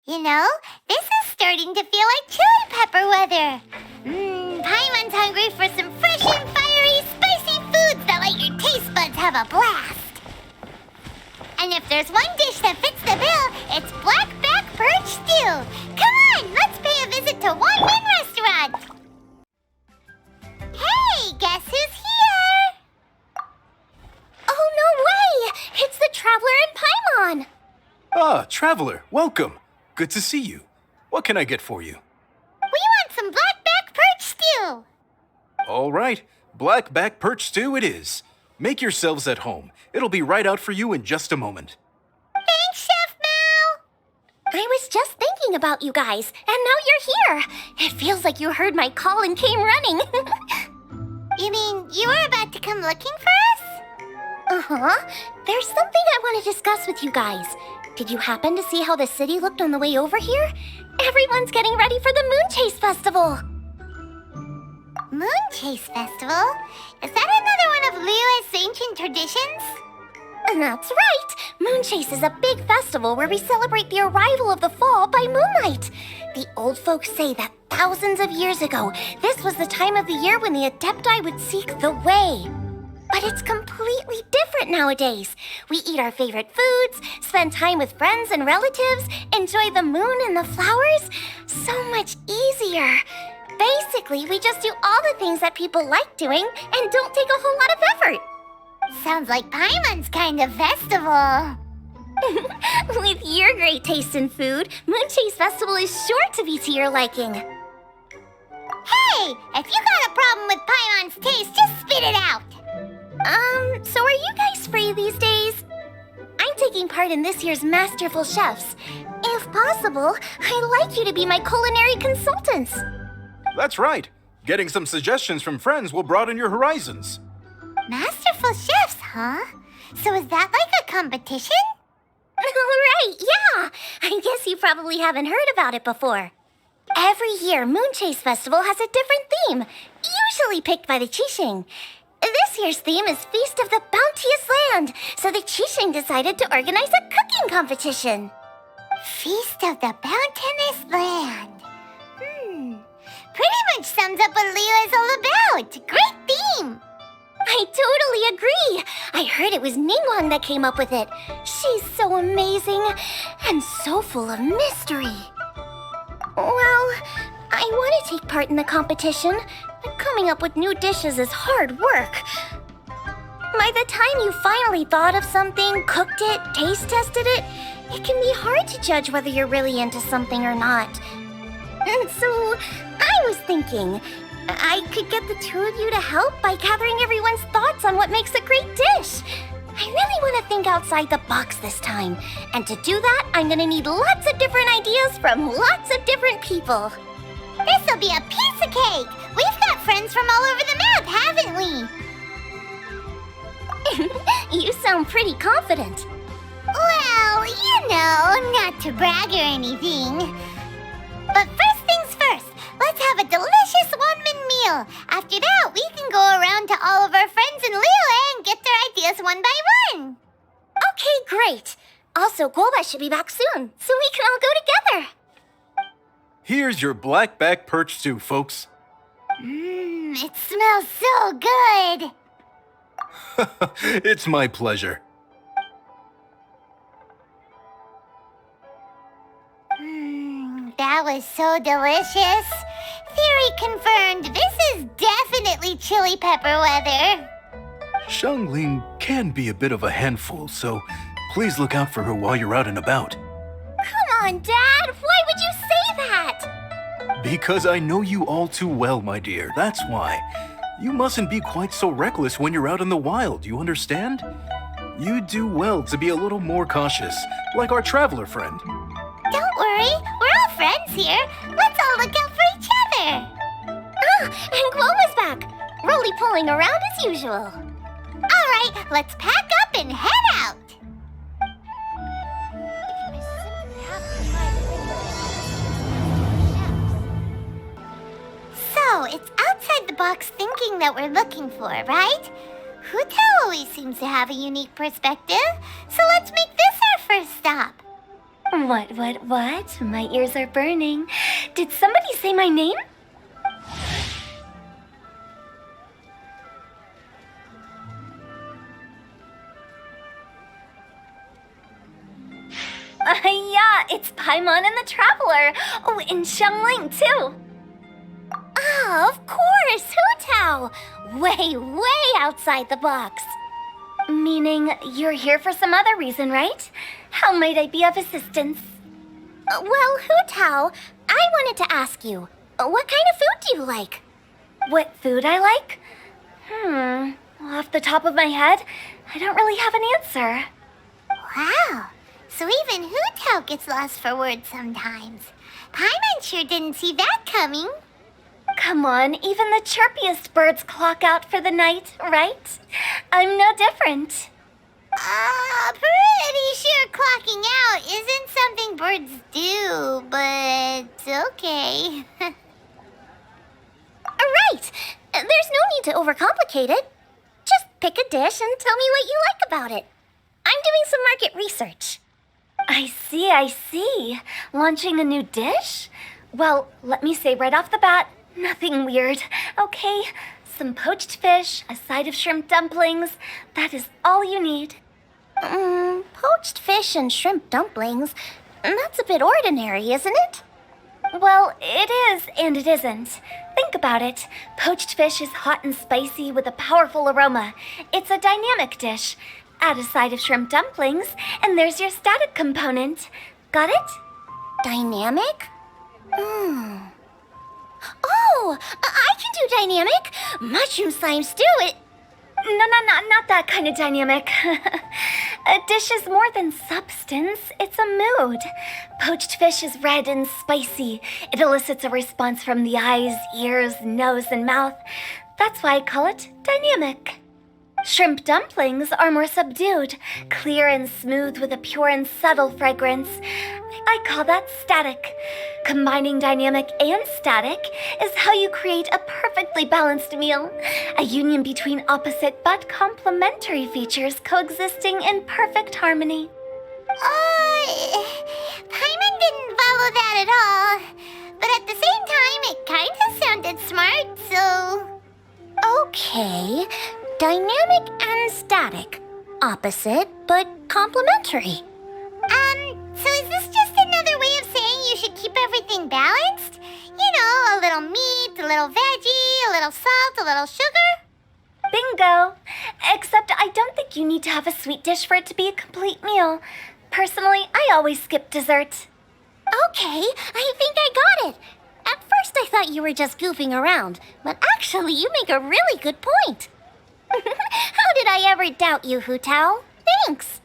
You know, this is starting to feel like chili pepper weather. Paimon's hungry for some fresh and fiery, spicy foods that let your taste buds have a blast. And if there's one dish that fits the bill, it's blackback perch stew. Come on, let's pay a visit to Wan Min Restaurant. Hey, guess who's here? Oh, no way! It's the Traveler and Paimon! Ah, Traveler, welcome. Good to see you. What can I get for you? We want some blackback perch stew. All right, blackback perch stew it is. Make yourselves at home. It'll be right out for you in just a moment. Thanks, Chef Mao. I was just thinking about you guys, and now you're here. It feels like you heard my call and came running. You mean you were about to come looking for us? Uh-huh. There's something I want to discuss with you guys. Did you happen to see how the city looked on the way over here? Everyone's getting ready for the Moon Chase Festival. Moon Chase Festival? Is that another one of Liyue's ancient traditions? And that's right. Moon Chase is a big festival where we celebrate the arrival of the fall by moonlight. The old folks say that thousands of years ago, this was the time of the year when the Adepti would seek the way. But it's completely different nowadays. We eat our favorite foods, spend time with friends and relatives, enjoy the moon and the flowers. So much easier. Basically, we just do all the things that people like doing and don't take a whole lot of effort. Sounds like Paimon's kind of festival. With your great taste in food, Moon Chase Festival is sure to be to your liking. Hey, if you got a problem with Paimon's taste, just spit it out. So are you guys free these days? I'm taking part in this year's Masterful Chefs. If possible, I'd like you to be my culinary consultants. That's right. Getting some suggestions from friends will broaden your horizons. Masterful chefs, huh? So is that like a competition? Right, yeah. I guess you probably haven't heard about it before. Every year, Moon Chase Festival has a different theme, usually picked by the Qixing. This year's theme is Feast of the Bounteous Land, so the Qixing decided to organize a cooking competition. Feast of the Bounteous Land. Pretty much sums up what Liyue is all about. Great theme. I totally agree. I heard it was Ningguang that came up with it. She's so amazing and so full of mystery. Well, I want to take part in the competition, but coming up with new dishes is hard work. By the time you finally thought of something, cooked it, taste tested it, it can be hard to judge whether you're really into something or not. And so, I was thinking, I could get the two of you to help by gathering everyone's thoughts on what makes a great dish. I really want to think outside the box this time. And to do that, I'm going to need lots of different ideas from lots of different people. This'll be a piece of cake. We've got friends from all over the map, haven't we? You sound pretty confident. Well, you know, not to brag or anything. But first things first, let's have a delicious one-min meal. After that, we can go around to all of our friends in Liyue and get their ideas one by one. Okay, great. Also, Golba should be back soon, so we can all go together. Here's your blackback perch stew, folks. It smells so good. It's my pleasure. That was so delicious. Theory confirmed. This is definitely chili pepper weather. Xiangling can be a bit of a handful, so please look out for her while you're out and about. Come on, Dad. Why would you say that? Because I know you all too well, my dear. That's why. You mustn't be quite so reckless when you're out in the wild, you understand? You do well to be a little more cautious, like our traveler friend. Don't worry, we're all friends here. Let's all look out for each other. And Globa's back, roly-poling around as usual. All right, let's pack up and head out. So, it's outside the box thinking that we're looking for, right? Hutao always seems to have a unique perspective, so let's make this our first stop. What? My ears are burning. Did somebody say my name? Yeah, it's Paimon and the Traveler. Oh, and Xiangling, too. Ah, of course, Hu Tao. Way outside the box. Meaning you're here for some other reason, right? How might I be of assistance? Well, Hu Tao, I wanted to ask you, what kind of food do you like? What food I like? Off the top of my head, I don't really have an answer. Wow. So even Hu Tao gets lost for words sometimes. Paimon sure didn't see that coming. Come on, even the chirpiest birds clock out for the night, right? I'm no different. Pretty sure clocking out isn't something birds do, but okay. Right! There's no need to overcomplicate it. Just pick a dish and tell me what you like about it. I'm doing some market research. I see. Launching a new dish? Well, let me say right off the bat, nothing weird, okay? Some poached fish, a side of shrimp dumplings. That is all you need. Poached fish and shrimp dumplings? That's a bit ordinary, isn't it? Well, it is and it isn't. Think about it. Poached fish is hot and spicy with a powerful aroma. It's a dynamic dish. Add a side of shrimp dumplings, and there's your static component. Got it? Dynamic? Oh, I can do dynamic. Mushroom slime stew it. No, not that kind of dynamic. A dish is more than substance, it's a mood. Poached fish is red and spicy. It elicits a response from the eyes, ears, nose, and mouth. That's why I call it dynamic. Shrimp dumplings are more subdued, clear and smooth with a pure and subtle fragrance. I call that static. Combining dynamic and static is how you create a perfectly balanced meal. A union between opposite but complementary features coexisting in perfect harmony. Paimon didn't follow that at all. But at the same time, it kind of sounded smart, so... Okay, dynamic and static. Opposite but complementary. So is this just another way of saying you should keep everything balanced? You know, a little meat, a little veggie, a little salt, a little sugar? Bingo! Except I don't think you need to have a sweet dish for it to be a complete meal. Personally, I always skip dessert. Okay, I think I got it. At first I thought you were just goofing around, but actually you make a really good point. How did I ever doubt you, Hu Tao? Thanks.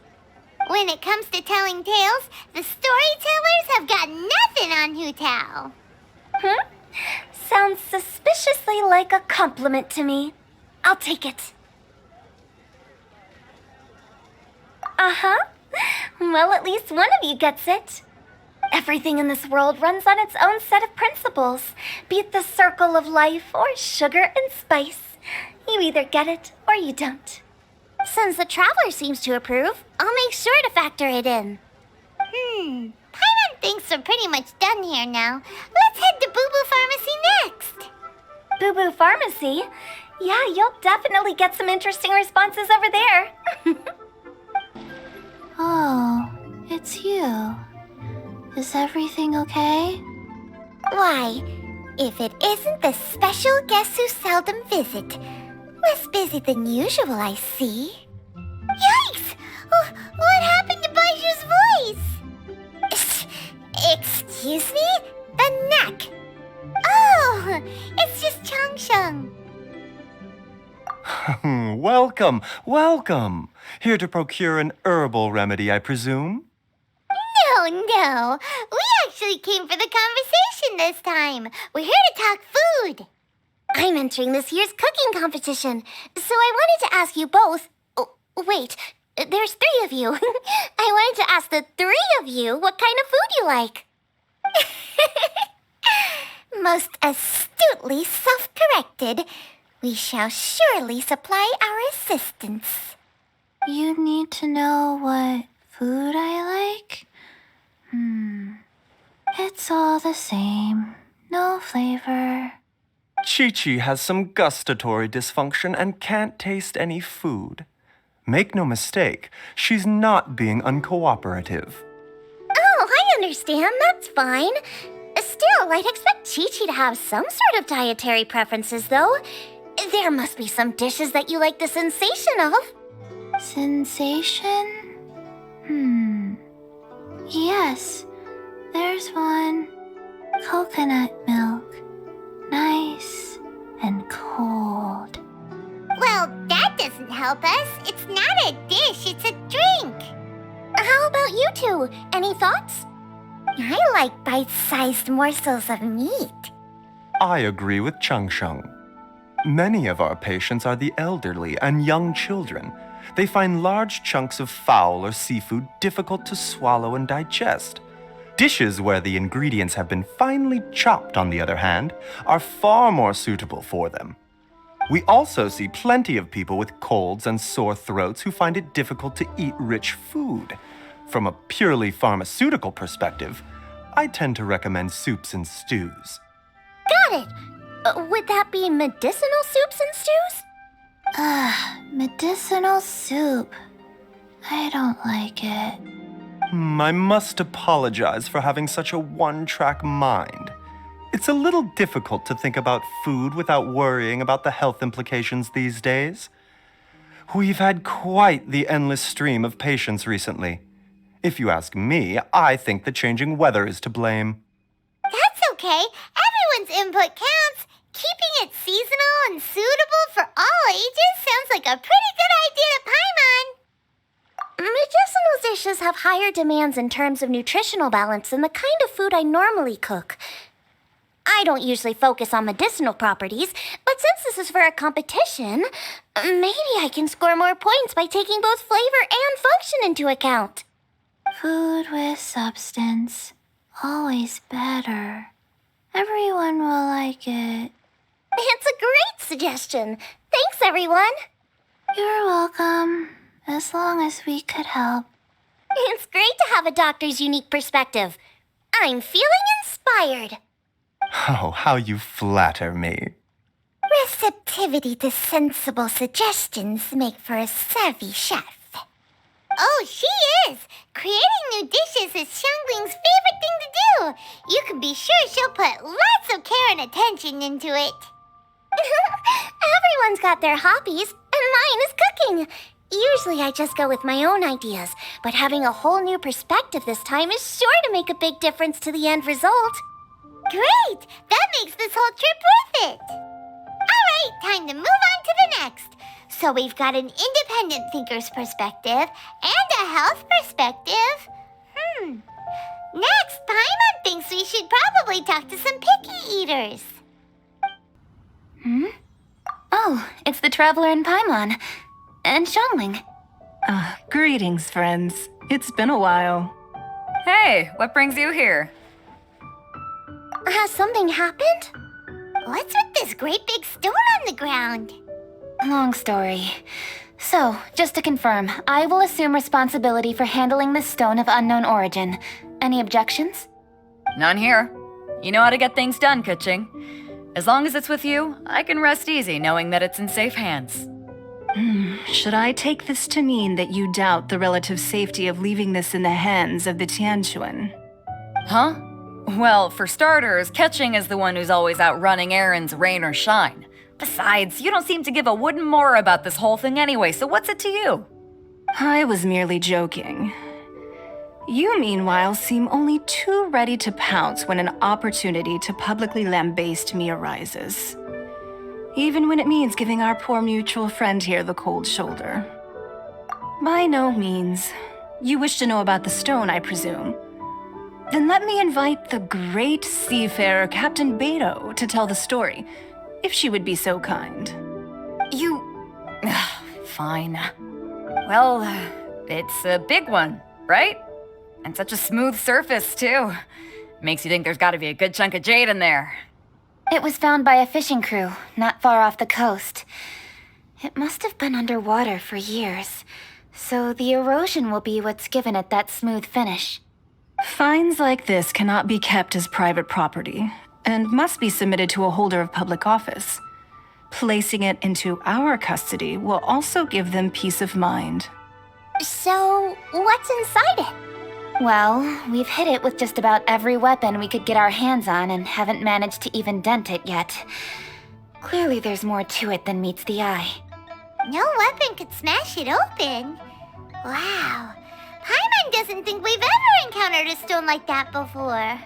When it comes to telling tales, the storytellers have got nothing on Hu Tao. Sounds suspiciously like a compliment to me. I'll take it. Uh-huh. Well, at least one of you gets it. Everything in this world runs on its own set of principles, be it the circle of life or sugar and spice. You either get it or you don't. Since the Traveler seems to approve, I'll make sure to factor it in. Paimon thinks we're pretty much done here now. Let's head to Boo Boo Pharmacy next. Boo Boo Pharmacy? Yeah, you'll definitely get some interesting responses over there. Oh, it's you. Is everything okay? Why, if it isn't the special guests who seldom visit. Less busy than usual, I see. Yikes! What happened to Baiju's voice? Excuse me? The neck. Oh, it's just Changsheng. Welcome. Here to procure an herbal remedy, I presume? No. We actually came for the conversation this time. We're here to talk food. I'm entering this year's cooking competition, so I wanted to ask you both... Oh, wait, there's 3 of you. I wanted to ask the 3 of you what kind of food you like. Most astutely self-corrected. We shall surely supply our assistance. You need to know what food I like? It's all the same. No flavor. Chi-Chi has some gustatory dysfunction and can't taste any food. Make no mistake, she's not being uncooperative. Oh, I understand. That's fine. Still, I'd expect Chi-Chi to have some sort of dietary preferences, though. There must be some dishes that you like the sensation of. Sensation? Yes, there's one. Coconut milk. Nice and cold. Well, that doesn't help us. It's not a dish, it's a drink. How about you two? Any thoughts? I like bite-sized morsels of meat. I agree with Chung Sheng. Many of our patients are the elderly and young children. They find large chunks of fowl or seafood difficult to swallow and digest. Dishes where the ingredients have been finely chopped, on the other hand, are far more suitable for them. We also see plenty of people with colds and sore throats who find it difficult to eat rich food. From a purely pharmaceutical perspective, I tend to recommend soups and stews. Got it. Would that be medicinal soups and stews? Medicinal soup. I don't like it. I must apologize for having such a one-track mind. It's a little difficult to think about food without worrying about the health implications these days. We've had quite the endless stream of patients recently. If you ask me, I think the changing weather is to blame. That's okay. Everyone's input counts. Keeping it seasonal and suitable for all ages sounds like a pretty good idea to Paimon. Medicinal dishes have higher demands in terms of nutritional balance than the kind of food I normally cook. I don't usually focus on medicinal properties, but since this is for a competition, maybe I can score more points by taking both flavor and function into account. Food with substance. Always better. Everyone will like it. It's a great suggestion. Thanks, everyone. You're welcome. As long as we could help. It's great to have a doctor's unique perspective. I'm feeling inspired. Oh, how you flatter me. Receptivity to sensible suggestions make for a savvy chef. Oh, she is! Creating new dishes is Xiangling's favorite thing to do. You can be sure she'll put lots of care and attention into it. Everyone's got their hobbies, and mine is cooking. Usually I just go with my own ideas, but having a whole new perspective this time is sure to make a big difference to the end result. Great! That makes this whole trip worth it. All right, time to move on to the next. So we've got an independent thinker's perspective and a health perspective. Next, Paimon thinks we should probably talk to some picky eaters. Oh, it's the Traveler and Paimon. And Xiangling. Greetings, friends. It's been a while. Hey, what brings you here? Has something happened? What's with this great big stone on the ground? Long story. So, just to confirm, I will assume responsibility for handling this stone of unknown origin. Any objections? None here. You know how to get things done, Kuching. As long as it's with you, I can rest easy knowing that it's in safe hands. Should I take this to mean that you doubt the relative safety of leaving this in the hands of the Tianquan? Huh? Well, for starters, Kuching is the one who's always out running errands, rain or shine. Besides, you don't seem to give a wooden more about this whole thing anyway, so what's it to you? I was merely joking. You, meanwhile, seem only too ready to pounce when an opportunity to publicly lambaste me arises. Even when it means giving our poor mutual friend here the cold shoulder. By no means. You wish to know about the stone, I presume. Then let me invite the great seafarer Captain Beto to tell the story, if she would be so kind. Fine. Well, it's a big one, right? And such a smooth surface, too. Makes you think there's gotta be a good chunk of jade in there. It was found by a fishing crew, not far off the coast. It must have been underwater for years, so the erosion will be what's given it that smooth finish. Finds like this cannot be kept as private property and must be submitted to a holder of public office. Placing it into our custody will also give them peace of mind. So, what's inside it? Well, we've hit it with just about every weapon we could get our hands on and haven't managed to even dent it yet. Clearly there's more to it than meets the eye. No weapon could smash it open. Wow. Paimon doesn't think we've ever encountered a stone like that before.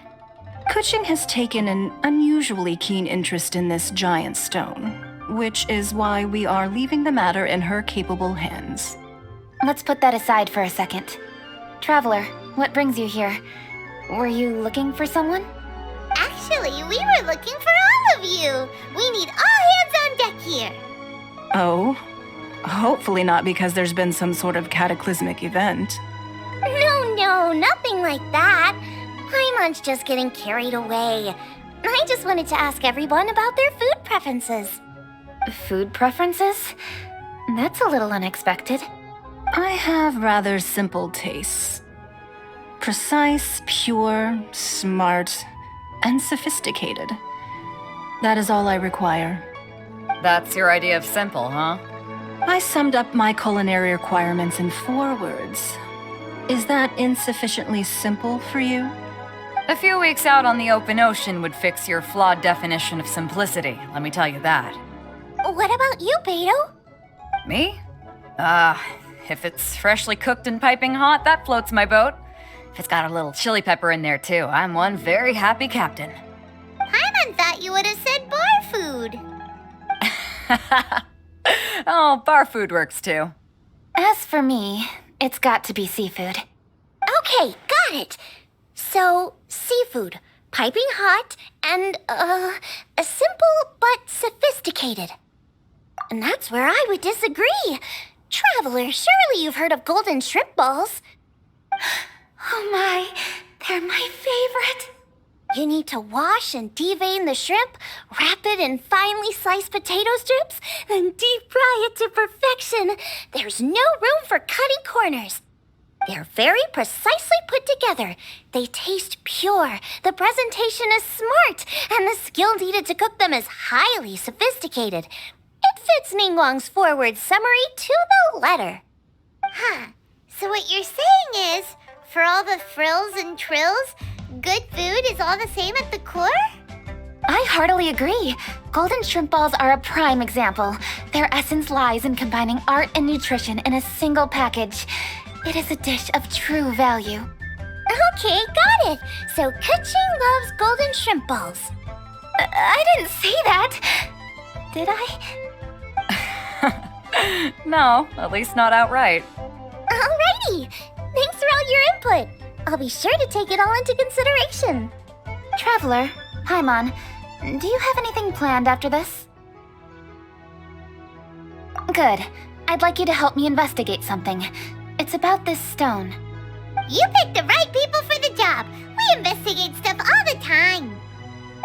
Kuching has taken an unusually keen interest in this giant stone, which is why we are leaving the matter in her capable hands. Let's put that aside for a second. Traveler, what brings you here? Were you looking for someone? Actually, we were looking for all of you. We need all hands on deck here. Oh? Hopefully not because there's been some sort of cataclysmic event. No, nothing like that. Paimon's just getting carried away. I just wanted to ask everyone about their food preferences. Food preferences? That's a little unexpected. I have rather simple tastes. Precise, pure, smart, and sophisticated. That is all I require. That's your idea of simple, huh? I summed up my culinary requirements in 4 words. Is that insufficiently simple for you? A few weeks out on the open ocean would fix your flawed definition of simplicity, let me tell you that. What about you, Beto? Me? If it's freshly cooked and piping hot, that floats my boat. If it's got a little chili pepper in there too, I'm one very happy captain. Paimon thought you would have said bar food. Oh, bar food works too. As for me, it's got to be seafood. Okay, got it. So, seafood, piping hot, and, simple but sophisticated. And that's where I would disagree. Traveler, surely you've heard of golden shrimp balls. Oh my, they're my favorite. You need to wash and devein the shrimp, wrap it in finely sliced potato strips, then deep fry it to perfection. There's no room for cutting corners. They're very precisely put together. They taste pure, the presentation is smart, and the skill needed to cook them is highly sophisticated. It fits Ningguang's forward summary to the letter. Huh. So what you're saying is, for all the frills and trills, good food is all the same at the core? I heartily agree. Golden shrimp balls are a prime example. Their essence lies in combining art and nutrition in a single package. It is a dish of true value. Okay, got it. So Kuching loves golden shrimp balls. I didn't say that. Did I? No, at least not outright. Alrighty. Thanks for all your input. I'll be sure to take it all into consideration. Traveler, Paimon, do you have anything planned after this? Good. I'd like you to help me investigate something. It's about this stone. You picked the right people for the job. We investigate stuff all the time.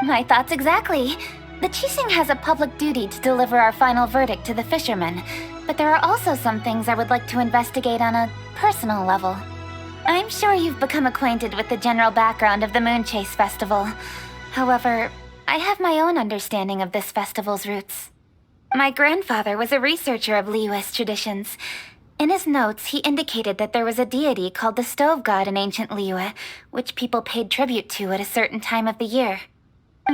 My thoughts exactly. The Qixing has a public duty to deliver our final verdict to the fishermen, but there are also some things I would like to investigate on a personal level. I'm sure you've become acquainted with the general background of the Moon Chase Festival. However, I have my own understanding of this festival's roots. My grandfather was a researcher of Liyue's traditions. In his notes, he indicated that there was a deity called the Stove God in ancient Liyue, which people paid tribute to at a certain time of the year.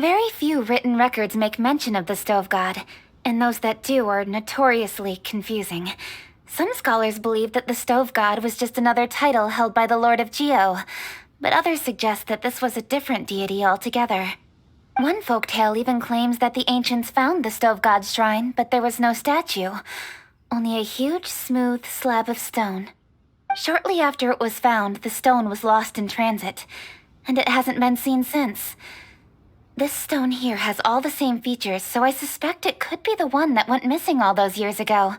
Very few written records make mention of the Stove God, and those that do are notoriously confusing. Some scholars believe that the Stove God was just another title held by the Lord of Geo, but others suggest that this was a different deity altogether. One folktale even claims that the ancients found the Stove God's shrine, but there was no statue, only a huge, smooth slab of stone. Shortly after it was found, the stone was lost in transit, and it hasn't been seen since. This stone here has all the same features, so I suspect it could be the one that went missing all those years ago.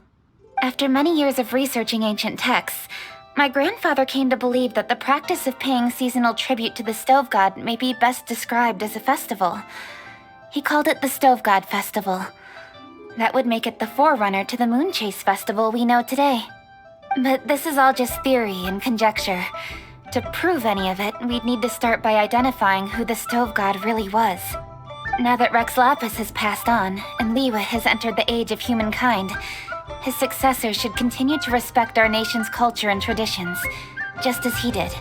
After many years of researching ancient texts, my grandfather came to believe that the practice of paying seasonal tribute to the Stove God may be best described as a festival. He called it the Stove God Festival. That would make it the forerunner to the Moon Chase Festival we know today. But this is all just theory and conjecture. To prove any of it, we'd need to start by identifying who the stove god really was. Now that Rex Lapis has passed on, and Liwa has entered the age of humankind, his successors should continue to respect our nation's culture and traditions, just as he did.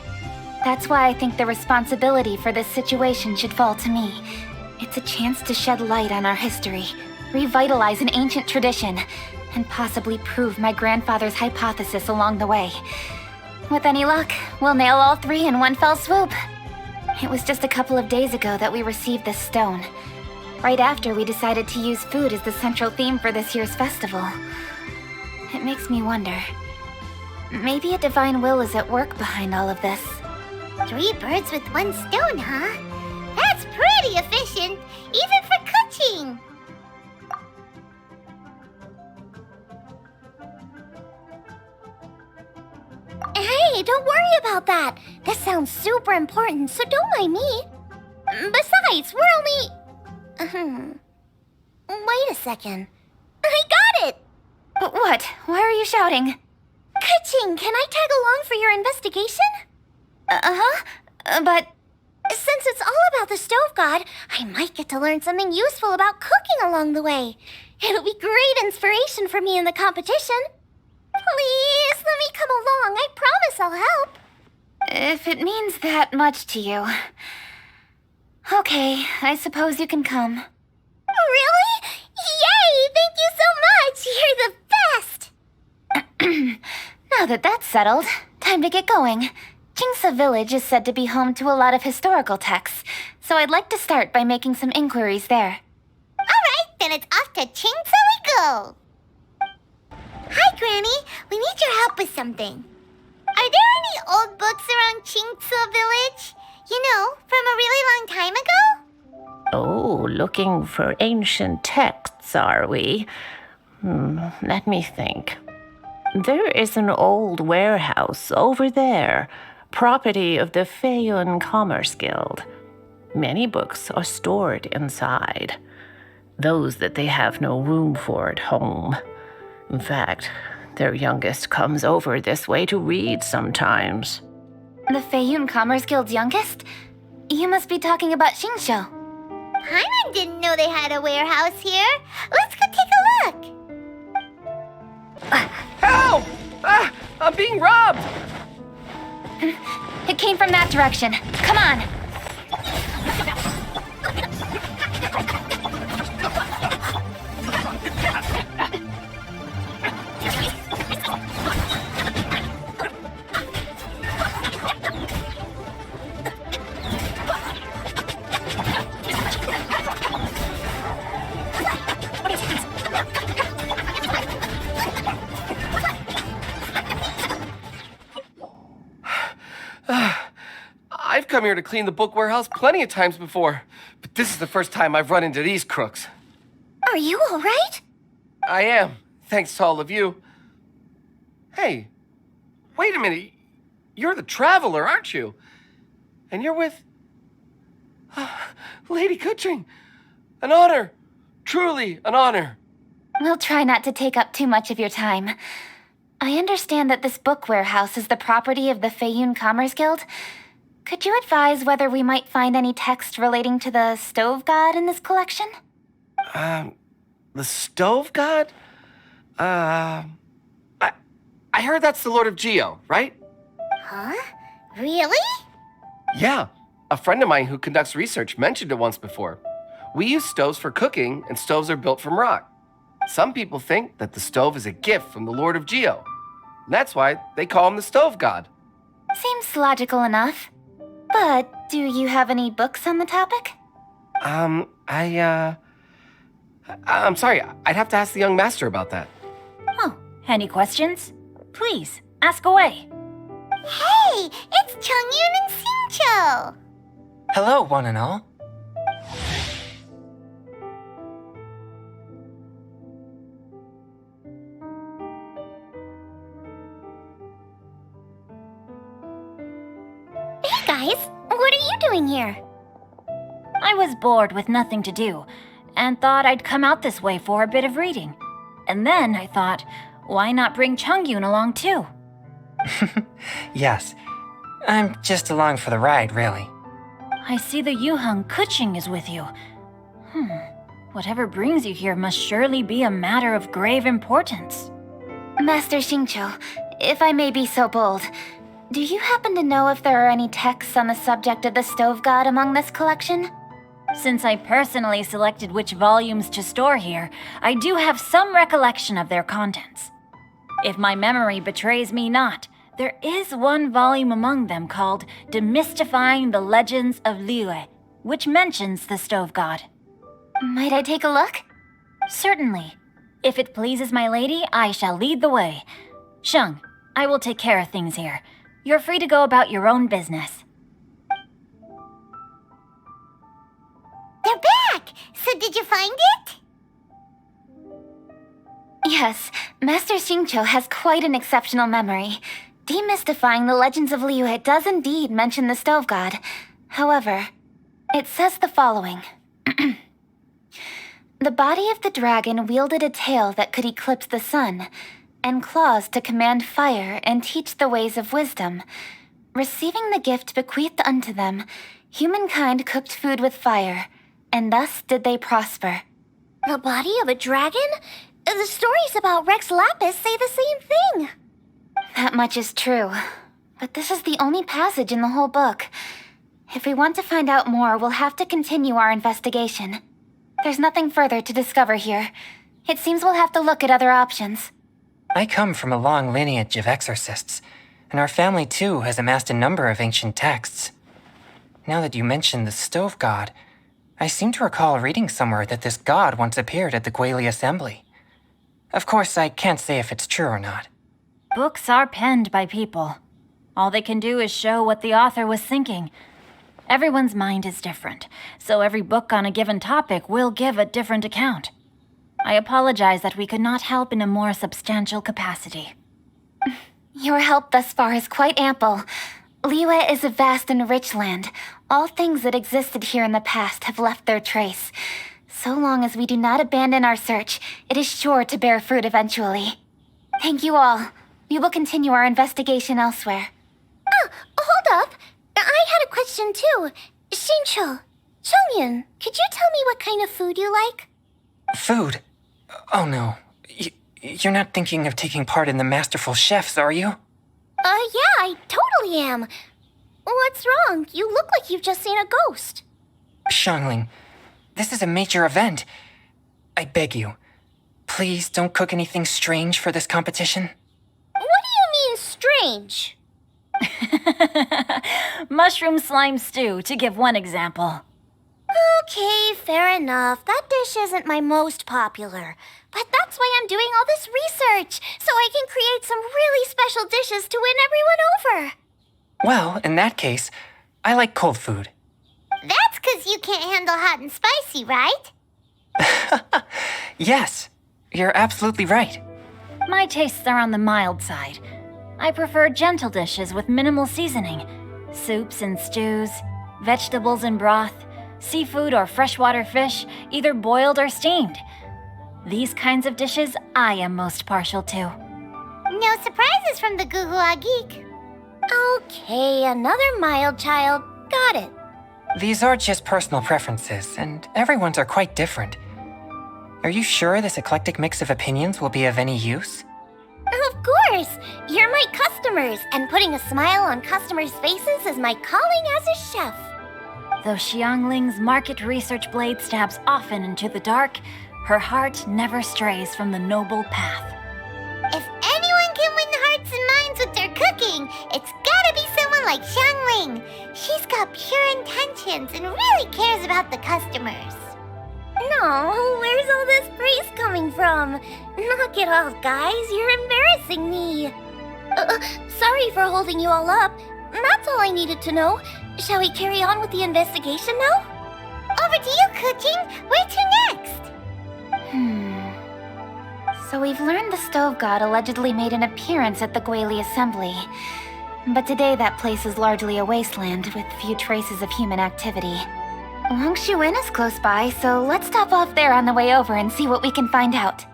That's why I think the responsibility for this situation should fall to me. It's a chance to shed light on our history, revitalize an ancient tradition, and possibly prove my grandfather's hypothesis along the way. With any luck, we'll nail all three in one fell swoop. It was just a couple of days ago that we received this stone, right after we decided to use food as the central theme for this year's festival. It makes me wonder, maybe a divine will is at work behind all of this. 3 birds with 1 stone, huh? That's pretty efficient, even for cooking. Hey, don't worry about that. This sounds super important, so don't mind me. Besides, we're only... Wait a second. I got it! What? Why are you shouting? Ka-ching, can I tag along for your investigation? But... Since it's all about the stove god, I might get to learn something useful about cooking along the way. It'll be great inspiration for me in the competition. Please, let me come along. I promise I'll help. if it means that much to you... Okay, I suppose you can come. Really? Yay! Thank you so much! You're the best! Now that that's settled, time to get going. Jingsa Village is said to be home to a lot of historical texts, so I'd like to start by making some inquiries there. Alright, then it's off to Chingsa we go! Hi, Granny. We need your help with something. Are there any old books around Chingsa Village? You know, from a really long time ago? Oh, looking for ancient texts, are we? Let me think. There is an old warehouse over there, property of the Feiyun Commerce Guild. Many books are stored inside, those that they have no room for at home. In fact, their youngest comes over this way to read sometimes. The Feiyun Commerce Guild's youngest? You must be talking about Xingqiu. Paimon didn't know they had a warehouse here. Let's go take a look. Help! I'm being robbed! It came from that direction. Come on! I've come here to clean the book warehouse plenty of times before, but this is the first time I've run into these crooks. Are you all right? I am, thanks to all of you. Hey, wait a minute. You're the traveler, aren't you? And you're with... Lady Kuching. An honor. Truly an honor. We'll try not to take up too much of your time. I understand that this book warehouse is the property of the Feiyun Commerce Guild. Could you advise whether we might find any text relating to the stove god in this collection? The stove god? I heard that's the Lord of Geo, right? Huh? Really? Yeah. A friend of mine who conducts research mentioned it once before. We use stoves for cooking, and stoves are built from rock. Some people think that the stove is a gift from the Lord of Geo. That's why they call him the stove god. Seems logical enough. But do you have any books on the topic? I'm sorry. I'd have to ask the young master about that. Oh, any questions? Please, ask away. Hey, it's Chongyun and Xingqiu. Hello, one and all. Hey guys, what are you doing here? I was bored with nothing to do, and thought I'd come out this way for a bit of reading. And then I thought, why not bring Chongyun along too? Yes. I'm just along for the ride, really. I see the Yuheng Kuching is with you. Whatever brings you here must surely be a matter of grave importance. Master Xingqiu, if I may be so bold, do you happen to know if there are any texts on the subject of the stove god among this collection? Since I personally selected which volumes to store here, I do have some recollection of their contents. If my memory betrays me not, there is one volume among them called Demystifying the Legends of Liyue, which mentions the stove god. Might I take a look? Certainly. If it pleases my lady, I shall lead the way. Sheng, I will take care of things here. You're free to go about your own business. They're back! So did you find it? Yes, Master Xingqiu has quite an exceptional memory. Demystifying the Legends of Liyue does indeed mention the stove god. However, it says the following. The body of the dragon wielded a tail that could eclipse the sun, and claws to command fire and teach the ways of wisdom. Receiving the gift bequeathed unto them, humankind cooked food with fire, and thus did they prosper. The body of a dragon? The stories about Rex Lapis say the same thing. That much is true, but this is the only passage in the whole book. If we want to find out more, we'll have to continue our investigation. There's nothing further to discover here. It seems we'll have to look at other options. I come from a long lineage of exorcists, and our family too has amassed a number of ancient texts. Now that you mention the stove god, I seem to recall reading somewhere that this god once appeared at the Guili Assembly. Of course, I can't say if it's true or not. Books are penned by people. All they can do is show what the author was thinking. Everyone's mind is different, so every book on a given topic will give a different account. I apologize that we could not help in a more substantial capacity. Your help thus far is quite ample. Liyue is a vast and rich land. All things that existed here in the past have left their trace. So long as we do not abandon our search, it is sure to bear fruit eventually. Thank you all. We will continue our investigation elsewhere. Oh, hold up. I had a question too. Xingqiu, Chongyan, could you tell me what kind of food you like? Food? Oh no. You're not thinking of taking part in the Masterful Chefs, are you? Yeah, I totally am. What's wrong? You look like you've just seen a ghost. Shangling, this is a major event. I beg you, please don't cook anything strange for this competition. What do you mean, strange? Mushroom slime stew, to give one example. Okay, fair enough. That dish isn't my most popular. But that's why I'm doing all this research, so I can create some really special dishes to win everyone over. Well, in that case, I like cold food. That's 'cause you can't handle hot and spicy, right? Yes, you're absolutely right. My tastes are on the mild side. I prefer gentle dishes with minimal seasoning. Soups and stews, vegetables and broth, seafood or freshwater fish, either boiled or steamed. These kinds of dishes I am most partial to. No surprises from the Guhua Geek. Okay, another mild child. Got it. These are just personal preferences, and everyone's are quite different. Are you sure this eclectic mix of opinions will be of any use? Of course! You're my customers, and putting a smile on customers' faces is my calling as a chef. Though Xiangling's market research blade stabs often into the dark, her heart never strays from the noble path. If anyone can win hearts and minds with their cooking, it's gotta be someone like Xiangling. She's got pure intentions and really cares about the customers. No, where's all this praise coming from? Knock it off, guys. You're embarrassing me. Sorry for holding you all up. That's all I needed to know. Shall we carry on with the investigation now? Over to you, Kuching. Where to next? So we've learned the stove god allegedly made an appearance at the Guili Assembly. But today that place is largely a wasteland with few traces of human activity. Longshu Inn is close by, so let's stop off there on the way over and see what we can find out.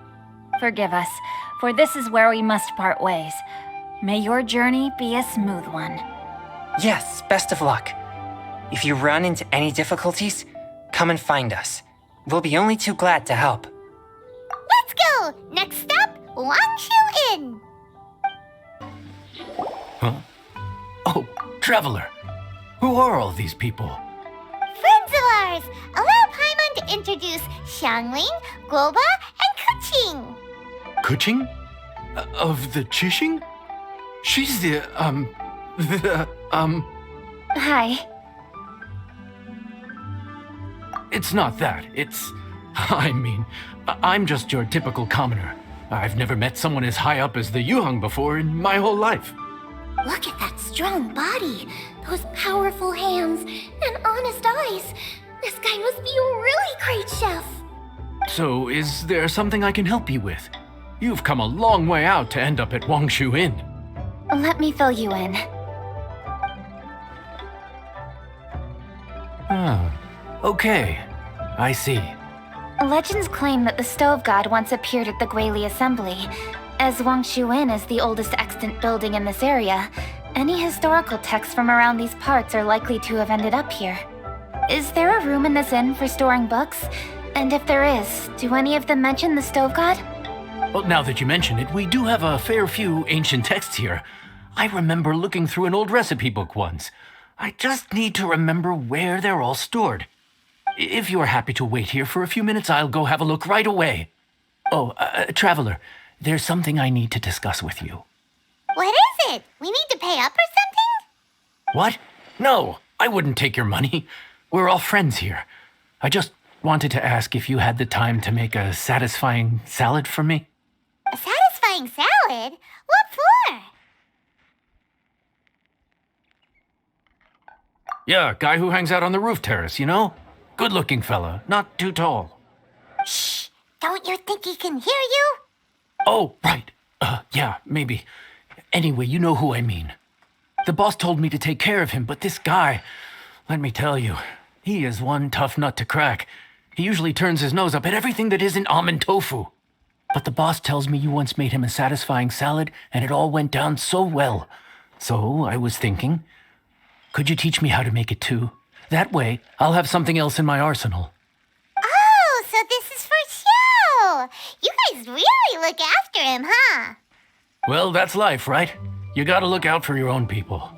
Forgive us, for this is where we must part ways. May your journey be a smooth one. Yes, best of luck. If you run into any difficulties, come and find us. We'll be only too glad to help. Let's go! Next stop, Wangshu Inn. Huh? Oh, Traveler. Who are all these people? Friends of ours! Allow Paimon to introduce Xiangling, Guoba, and Kuqing. Kuching? Of the Chishing? She's Hi. It's not that. I'm just your typical commoner. I've never met someone as high up as the Yuheng before in my whole life. Look at that strong body, those powerful hands, and honest eyes. This guy must be a really great chef. So, is there something I can help you with? You've come a long way out to end up at Wangshu Inn. Let me fill you in. Ah, okay. I see. Legends claim that the Stove God once appeared at the Guili Assembly. As Wangshu Inn is the oldest extant building in this area, any historical texts from around these parts are likely to have ended up here. Is there a room in this inn for storing books? And if there is, do any of them mention the Stove God? Well, now that you mention it, we do have a fair few ancient texts here. I remember looking through an old recipe book once. I just need to remember where they're all stored. If you're happy to wait here for a few minutes, I'll go have a look right away. Oh, Traveler, there's something I need to discuss with you. What is it? We need to pay up or something? What? No, I wouldn't take your money. We're all friends here. I just wanted to ask if you had the time to make a satisfying salad for me. A satisfying salad? What for? Yeah, guy who hangs out on the roof terrace, you know? Good-looking fella, not too tall. Shh! Don't you think he can hear you? Oh, right. Yeah, maybe. Anyway, you know who I mean. The boss told me to take care of him, but this guy, let me tell you, he is one tough nut to crack. He usually turns his nose up at everything that isn't almond tofu. But the boss tells me you once made him a satisfying salad, and it all went down so well. So I was thinking, could you teach me how to make it too? That way, I'll have something else in my arsenal. Oh, so this is for show! You guys really look after him, huh? Well, that's life, right? You gotta look out for your own people.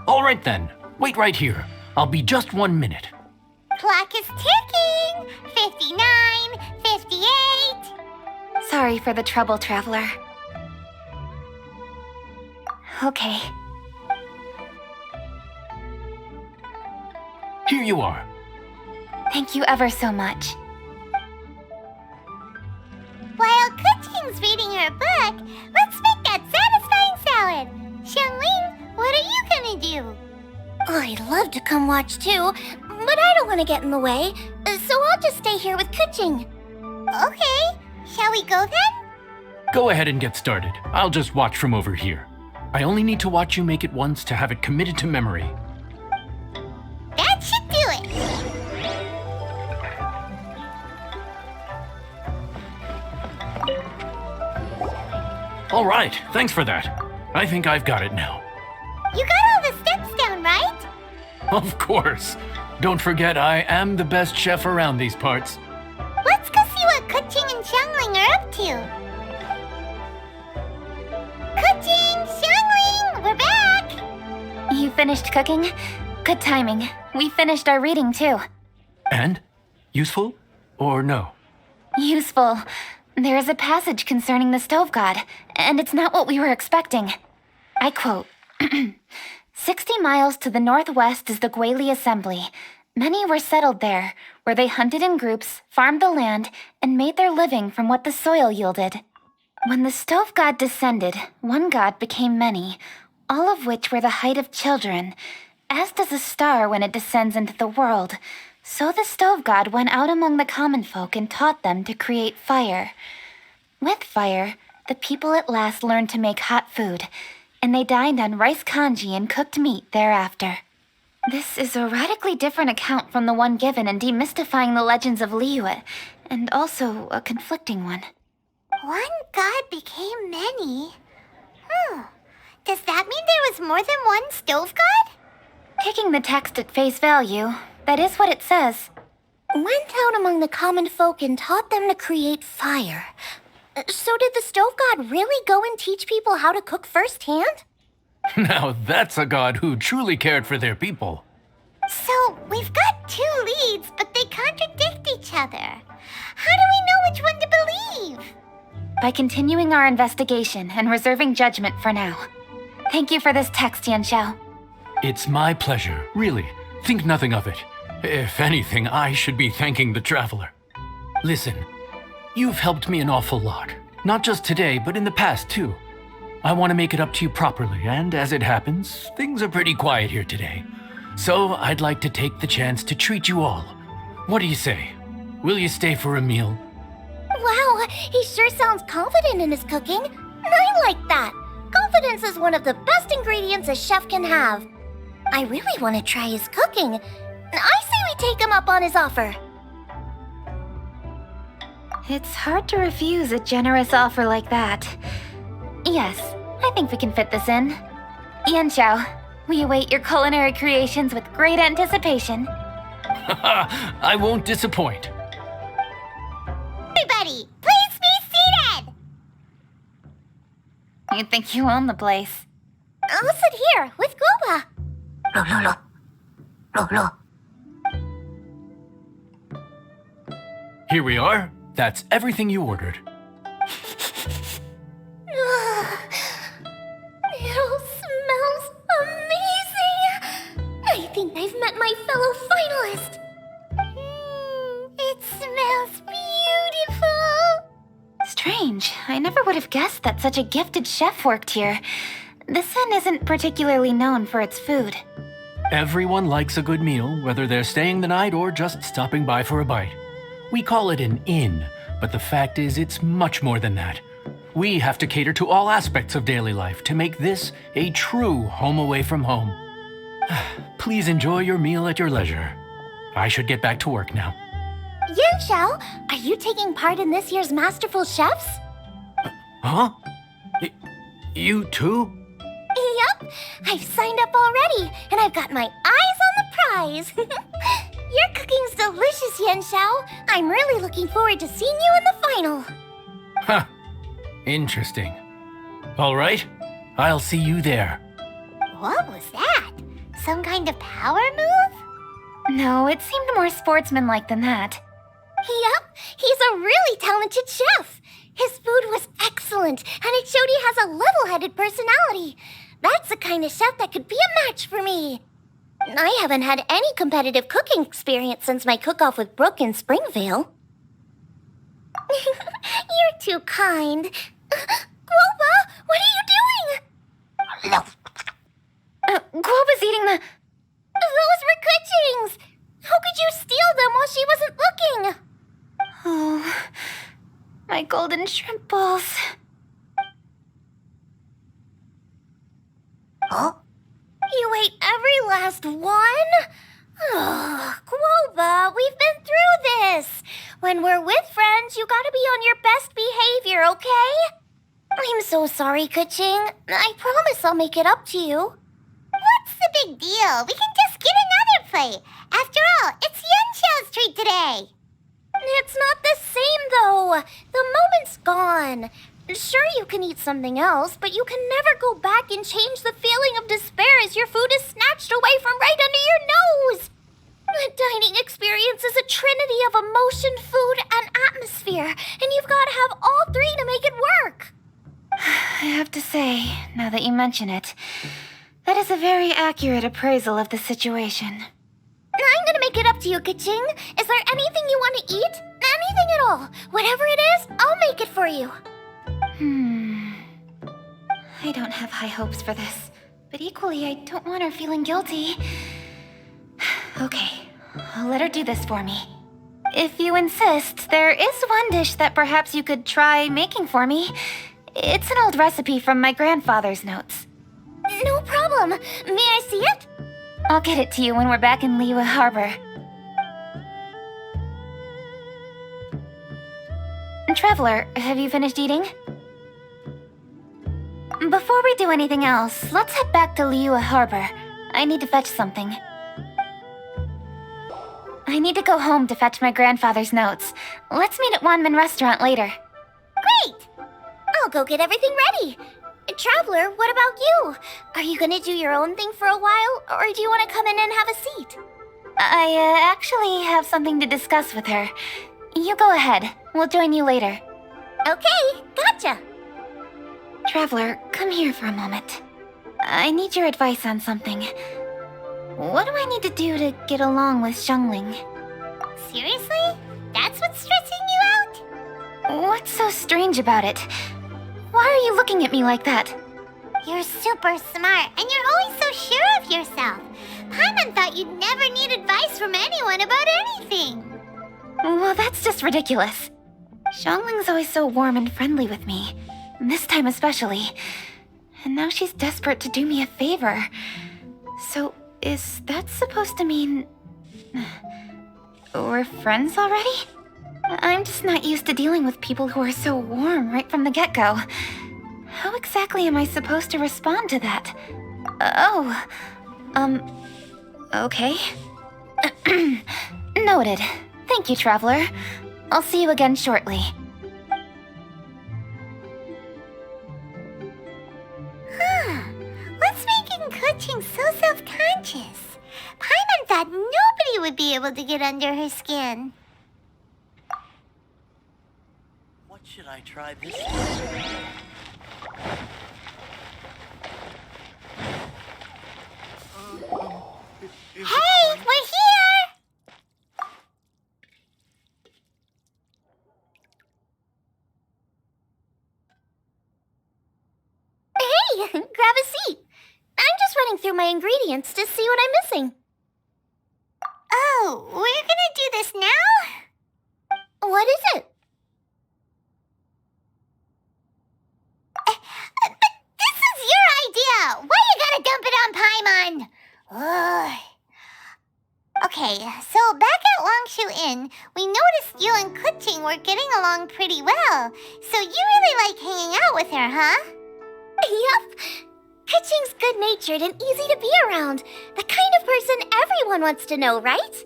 All right then, wait right here. I'll be just 1 minute. Clock is ticking! 59, 58... Sorry for the trouble, Traveler. Okay. Here you are. Thank you ever so much. While Kuqing's reading her book, let's make that satisfying salad. Xiangling, what are you gonna do? I'd love to come watch too, but I don't want to get in the way, so I'll just stay here with Kuqing. Okay, shall we go then? Go ahead and get started. I'll just watch from over here. I only need to watch you make it once to have it committed to memory. That should do it. All right, thanks for that. I think I've got it now. You got all the steps down, right? Of course. Don't forget, I am the best chef around these parts. Let's go see what Kuqing and Xiangling are up to. Kuqing, Xiangling, we're back! You finished cooking? Good timing. We finished our reading too. And? Useful? Or no? Useful. There is a passage concerning the Stove God, and it's not what we were expecting. I quote, 60 miles to the northwest is the Guili Assembly. Many were settled there, where they hunted in groups, farmed the land, and made their living from what the soil yielded. When the Stove God descended, one god became many, all of which were the height of children. As does a star when it descends into the world, so the Stove God went out among the common folk and taught them to create fire. With fire, the people at last learned to make hot food, and they dined on rice congee and cooked meat thereafter. This is a radically different account from the one given in Demystifying the Legends of Liyue, and also a conflicting one. One god became many? Does that mean there was more than one stove god? Taking the text at face value, that is what it says. Went out among the common folk and taught them to create fire. So did the stove god really go and teach people how to cook firsthand? Now that's a god who truly cared for their people. So, we've got two leads, but they contradict each other. How do we know which one to believe? By continuing our investigation and reserving judgment for now. Thank you for this text, Yanxiao. It's my pleasure, really. Think nothing of it. If anything, I should be thanking the traveler. Listen, you've helped me an awful lot. Not just today, but in the past, too. I want to make it up to you properly, and as it happens, things are pretty quiet here today. So I'd like to take the chance to treat you all. What do you say? Will you stay for a meal? Wow, he sure sounds confident in his cooking. I like that. Confidence is one of the best ingredients a chef can have. I really want to try his cooking. I say we take him up on his offer. It's hard to refuse a generous offer like that. Yes, I think we can fit this in. Yanxiao, we await your culinary creations with great anticipation. I won't disappoint. Everybody, please be seated! You think you own the place. I'll sit here with Goba. Here we are. That's everything you ordered. It all smells amazing! I think I've met my fellow finalist. It smells beautiful. Strange. I never would have guessed that such a gifted chef worked here. This inn isn't particularly known for its food. Everyone likes a good meal, whether they're staying the night or just stopping by for a bite. We call it an inn, but the fact is it's much more than that. We have to cater to all aspects of daily life to make this a true home away from home. Please enjoy your meal at your leisure. I should get back to work now. Yanxiao, are you taking part in this year's Masterful Chefs? Huh? You too? Yep, I've signed up already, and I've got my eyes on the prize. Your cooking's delicious, Yanxiao. I'm really looking forward to seeing you in the final. Huh. Interesting. All right, I'll see you there. What was that? Some kind of power move? No, it seemed more sportsmanlike than that. Yep, he's a really talented chef. His food was excellent, and it showed he has a level-headed personality. That's the kind of chef that could be a match for me. I haven't had any competitive cooking experience since my cook-off with Brooke in Springvale. You're too kind. Guoba, what are you doing? Guoba's eating the... Those were Kuching's. How could you steal them while she wasn't looking? Oh, my golden shrimp balls. Huh? You ate every last one? Ugh, Guoba, we've been through this. When we're with friends, you gotta be on your best behavior, okay? I'm so sorry, Kuching. I promise I'll make it up to you. What's the big deal? We can just get another plate. After all, it's Yanxiao's treat today. It's not the same, though. The moment's gone. Sure, you can eat something else, but you can never go back and change the feeling of despair as your food is snatched away from right under your nose. The dining experience is a trinity of emotion, food, and atmosphere, and you've got to have all three to make it work. I have to say, now that you mention it, that is a very accurate appraisal of the situation. I'm gonna make it up to you, Kaching. Is there anything you want to eat? Anything at all. Whatever it is, I'll make it for you. I don't have high hopes for this, but equally I don't want her feeling guilty. Okay, I'll let her do this for me. If you insist, there is one dish that perhaps you could try making for me. It's an old recipe from my grandfather's notes. No problem. May I see it? I'll get it to you when we're back in Liyue Harbor. Traveler, have you finished eating? Before we do anything else, let's head back to Liyue Harbor. I need to fetch something. I need to go home to fetch my grandfather's notes. Let's meet at Wanmin Restaurant later. Great! I'll go get everything ready. Traveler, what about you? Are you gonna do your own thing for a while, or do you want to come in and have a seat? I actually have something to discuss with her. You go ahead. We'll join you later. Okay, gotcha. Traveler, come here for a moment. I need your advice on something. What do I need to do to get along with Xiangling? Seriously? That's what's stressing you out? What's so strange about it? Why are you looking at me like that? You're super smart, and you're always so sure of yourself. Paimon thought you'd never need advice from anyone about anything. Well, that's just ridiculous. Xiangling's always so warm and friendly with me. This time especially. And now she's desperate to do me a favor. So, is that supposed to mean... we're friends already? I'm just not used to dealing with people who are so warm right from the get-go. How exactly am I supposed to respond to that? Okay. Noted. Thank you, Traveler. I'll see you again shortly. What's making Kuching so self-conscious? Paimon thought nobody would be able to get under her skin. What should I try this time? Hey, we're here! Hey, grab a seat. I'm just running through my ingredients to see what I'm missing. Oh, we're gonna do this now? What is it? But this is your idea! Why you gotta dump it on Paimon? Ugh. Okay, so back at Longshu Inn, we noticed you and Kuching were getting along pretty well. So you really like hanging out with her, huh? Yup. Kuching's good-natured and easy to be around. The kind of person everyone wants to know, right?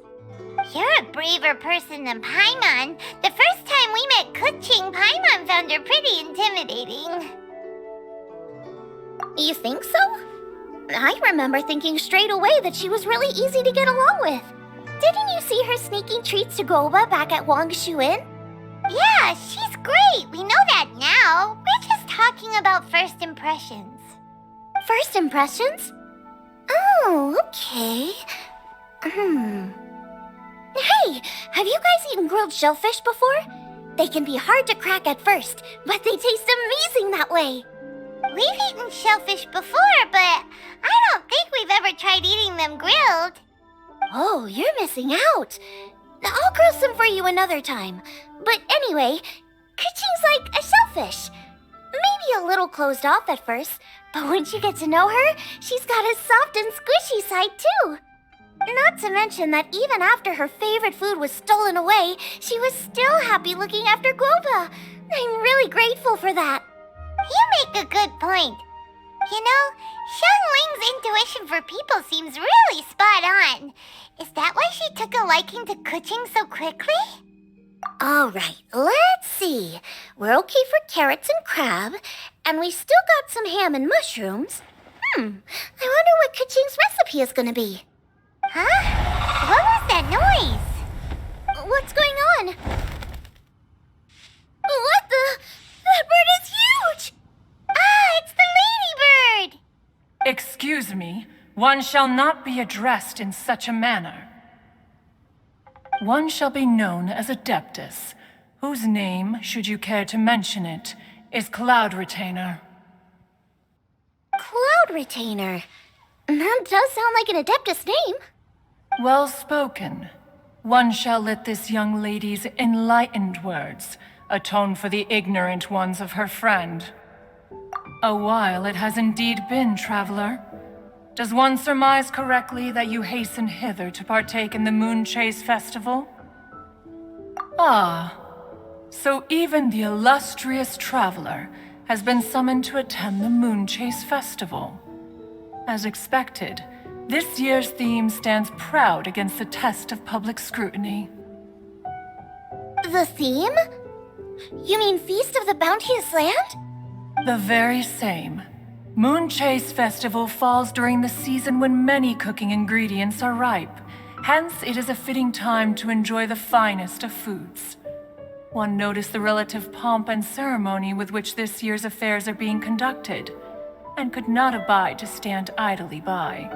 You're a braver person than Paimon. The first time we met Kuching, Paimon found her pretty intimidating. You think so? I remember thinking straight away that she was really easy to get along with. Didn't you see her sneaking treats to Goba back at Wangshu Inn? Yeah, she's great. We know that now. We're just talking about first impressions. First impressions? Oh, okay. Hey, have you guys eaten grilled shellfish before? They can be hard to crack at first, but they taste amazing that way. We've eaten shellfish before, but I don't think we've ever tried eating them grilled. Oh, you're missing out. I'll grill some for you another time. But anyway, Kuching's like a shellfish. Maybe a little closed off at first, but once you get to know her, she's got a soft and squishy side too. Not to mention that even after her favorite food was stolen away, she was still happy looking after Guoba. I'm really grateful for that. You make a good point. You know, Xiangling's intuition for people seems really spot on. Is that why she took a liking to Kuching so quickly? All right, let's see. We're okay for carrots and crab, and we still got some ham and mushrooms. I wonder what Kuching's recipe is gonna be. Huh? What was that noise? What's going on? What the? That bird is huge! Ah, it's the ladybird! Excuse me, one shall not be addressed in such a manner. One shall be known as Adeptus, whose name, should you care to mention it, is Cloud Retainer. Cloud Retainer? That does sound like an Adeptus name. Well spoken. One shall let this young lady's enlightened words atone for the ignorant ones of her friend. A while it has indeed been, traveler. Does one surmise correctly that you hasten hither to partake in the Moon Chase Festival? Ah, so even the illustrious traveler has been summoned to attend the Moon Chase Festival. As expected, this year's theme stands proud against the test of public scrutiny. The theme? You mean Feast of the Bounteous Land? The very same. Moon Chase Festival falls during the season when many cooking ingredients are ripe. Hence, it is a fitting time to enjoy the finest of foods. One noticed the relative pomp and ceremony with which this year's affairs are being conducted, and could not abide to stand idly by.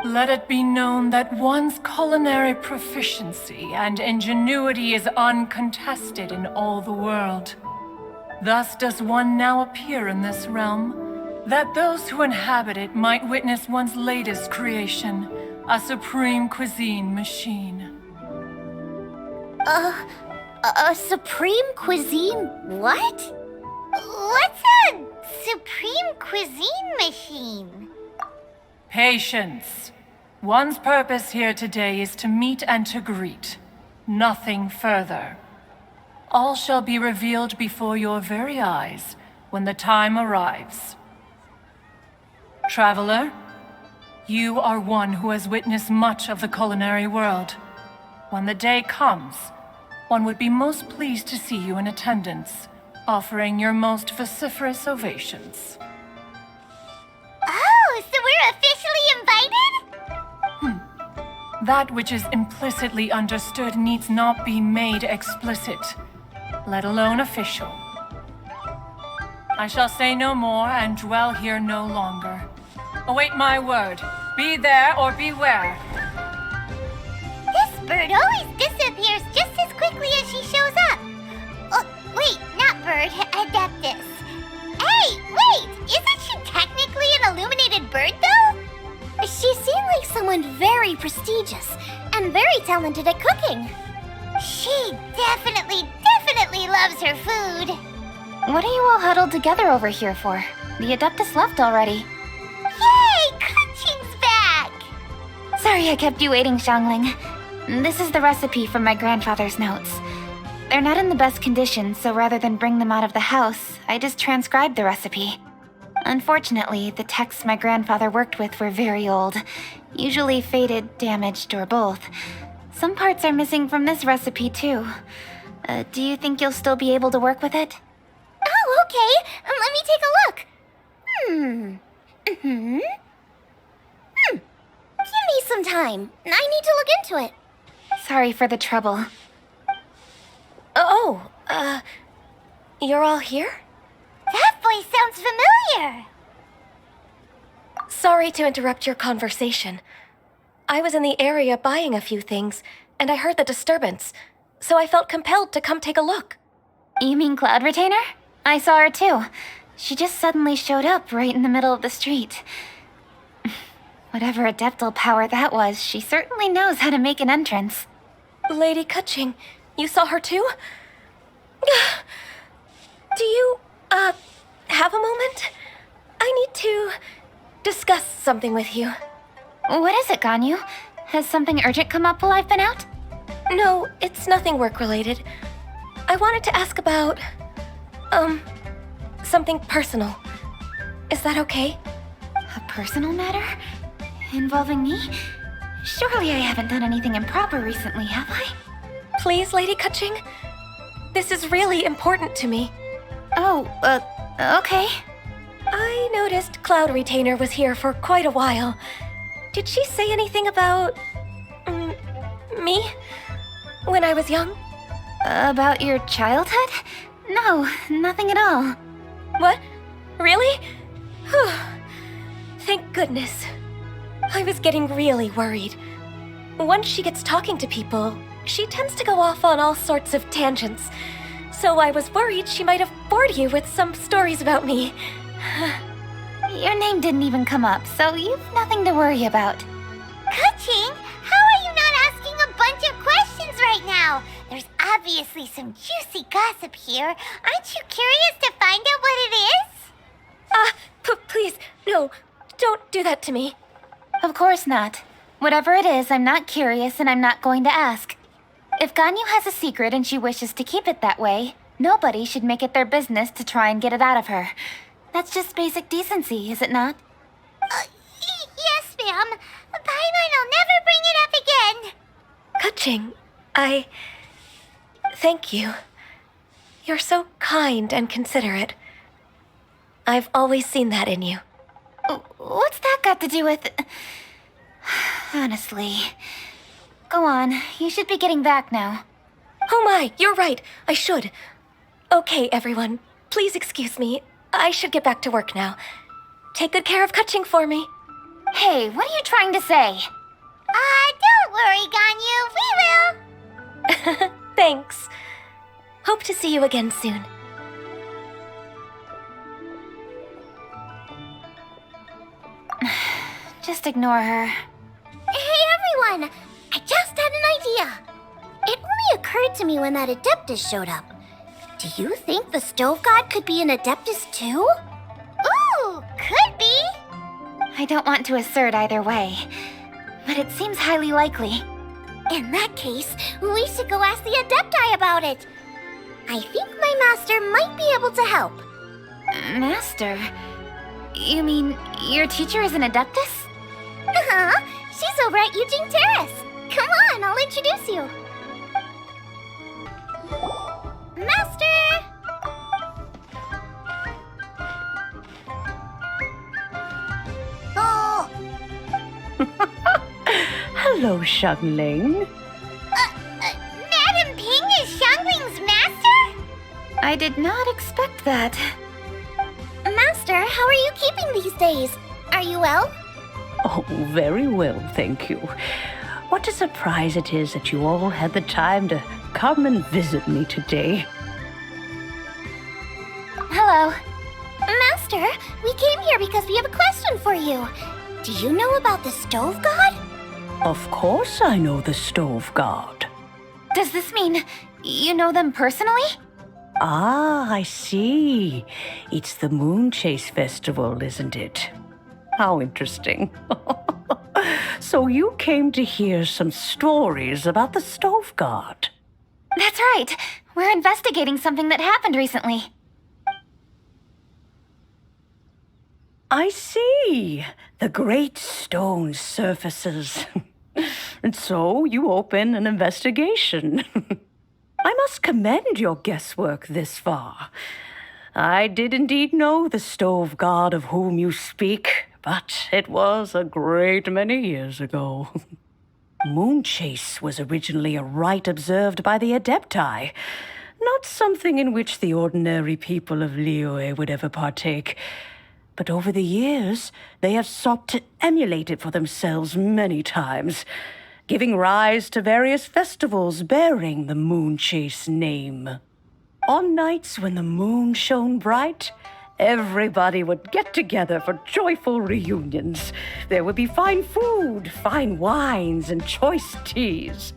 Let it be known that one's culinary proficiency and ingenuity is uncontested in all the world. Thus does one now appear in this realm, that those who inhabit it might witness one's latest creation, a supreme cuisine machine. A supreme cuisine what? What's a supreme cuisine machine? Patience. One's purpose here today is to meet and to greet. Nothing further. All shall be revealed before your very eyes when the time arrives. Traveler, you are one who has witnessed much of the culinary world. When the day comes, one would be most pleased to see you in attendance, offering your most vociferous ovations. Oh, so we're officially invited? That which is implicitly understood needs not be made explicit, let alone official. I shall say no more and dwell here no longer. Await my word. Be there or beware. This bird always disappears just as quickly as she shows up. Oh, wait, not bird, Adeptus. Hey, wait! Isn't she technically an illuminated bird, though? She seemed like someone very prestigious and very talented at cooking. She definitely loves her food. What are you all huddled together over here for? The Adeptus left already. Yay! Kuching's back! Sorry I kept you waiting, Xiangling. This is the recipe from my grandfather's notes. They're not in the best condition, so rather than bring them out of the house, I just transcribed the recipe. Unfortunately, the texts my grandfather worked with were very old, usually faded, damaged, or both. Some parts are missing from this recipe, too. Do you think you'll still be able to work with it? Oh, okay. Let me take a look. Give me some time. I need to look into it. Sorry for the trouble. You're all here? That voice sounds familiar. Sorry to interrupt your conversation. I was in the area buying a few things, and I heard the disturbance, so I felt compelled to come take a look. You mean Cloud Retainer? I saw her too. She just suddenly showed up right in the middle of the street. Whatever adeptal power that was, she certainly knows how to make an entrance. Lady Kuching, you saw her too? Do you, have a moment? I need to discuss something with you. What is it, Ganyu? Has something urgent come up while I've been out? No, it's nothing work-related. I wanted to ask about, something personal. Is that okay? A personal matter? Involving me? Surely I haven't done anything improper recently, have I? Please, Lady Kuching. This is really important to me. Oh, okay. I noticed Cloud Retainer was here for quite a while. Did she say anything about... me? When I was young? About your childhood? No, nothing at all. What? Really? Whew. Thank goodness. I was getting really worried. Once she gets talking to people, she tends to go off on all sorts of tangents. So I was worried she might have bored you with some stories about me. Your name didn't even come up, so you've nothing to worry about. Kuching, how are you not asking a bunch of questions right now? There's obviously some juicy gossip here. Aren't you curious to find out what it is? Please, no, don't do that to me. Of course not. Whatever it is, I'm not curious and I'm not going to ask. If Ganyu has a secret and she wishes to keep it that way, Nobody should make it their business to try and get it out of her. That's just basic decency, is it not? Yes, ma'am. Paimon will never bring it up again. Kaching, thank you. You're so kind and considerate. I've always seen that in you. What's that got to do with... Honestly. Go on, you should be getting back now. Oh my, you're right. I should. Okay, everyone. Please excuse me. I should get back to work now. Take good care of Kaching for me. Hey, what are you trying to say? Don't worry, Ganyu. We will. Thanks. Hope to see you again soon. Just ignore her. Hey everyone! I just had an idea. It only occurred to me when that Adeptus showed up. Do you think the Stove God could be an Adeptus too? Ooh, could be. I don't want to assert either way, but it seems highly likely. In that case, we should go ask the Adepti about it. I think my master might be able to help. Master? You mean your teacher is an Adeptus? Uh-huh. She's over at Eugene Terrace. Come on, I'll introduce you. Master! Oh! Hello, Xiangling. Madam Ping is Xiangling's master? I did not expect that. Master, how are you keeping these days? Are you well? Oh, very well, thank you. What a surprise it is that you all had the time to come and visit me today. Hello. Master, we came here because we have a question for you. Do you know about the Stove God? Of course I know the Stove God. Does this mean you know them personally? Ah, I see. It's the Moon Chase Festival, isn't it? How interesting. So you came to hear some stories about the Stove God. That's right. We're investigating something that happened recently. I see. The great stone surfaces. And so you open an investigation. I must commend your guesswork this far. I did indeed know the Stove God of whom you speak, but it was a great many years ago. Moon Chase was originally a rite observed by the Adepti, not something in which the ordinary people of Liyue would ever partake. But over the years, they have sought to emulate it for themselves many times, giving rise to various festivals bearing the Moon Chase name. On nights when the moon shone bright, everybody would get together for joyful reunions. There would be fine food, fine wines, and choice teas.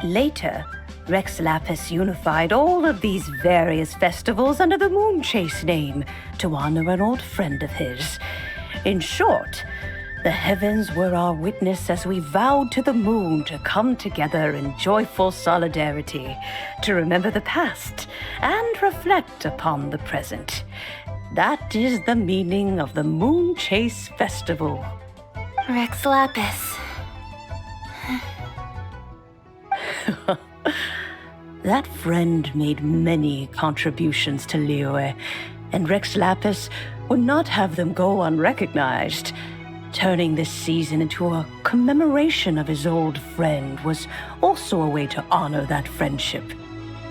Later, Rex Lapis unified all of these various festivals under the Moon Chase name to honor an old friend of his. In short, the heavens were our witness as we vowed to the moon to come together in joyful solidarity, to remember the past and reflect upon the present. That is the meaning of the Moon Chase Festival. Rex Lapis. That friend made many contributions to Liyue, and Rex Lapis would not have them go unrecognized. Turning this season into a commemoration of his old friend was also a way to honor that friendship.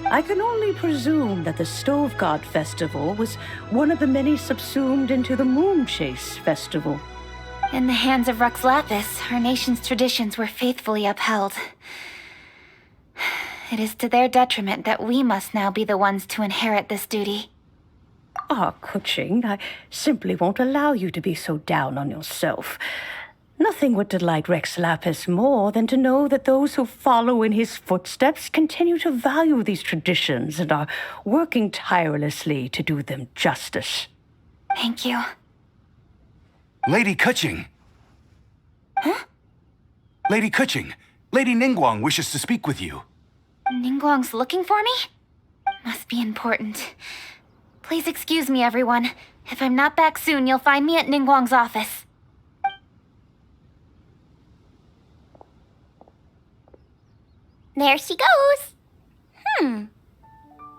I can only presume that the Stove God Festival was one of the many subsumed into the Moon Chase Festival. In the hands of Rex Lapis, our nation's traditions were faithfully upheld. It is to their detriment that we must now be the ones to inherit this duty. Ah, Kuching, I simply won't allow you to be so down on yourself. Nothing would delight Rex Lapis more than to know that those who follow in his footsteps continue to value these traditions and are working tirelessly to do them justice. Thank you. Lady Kuching! Huh? Lady Kuching, Lady Ningguang wishes to speak with you. Ningguang's looking for me? Must be important. Please excuse me, everyone. If I'm not back soon, you'll find me at Ningguang's office. There she goes.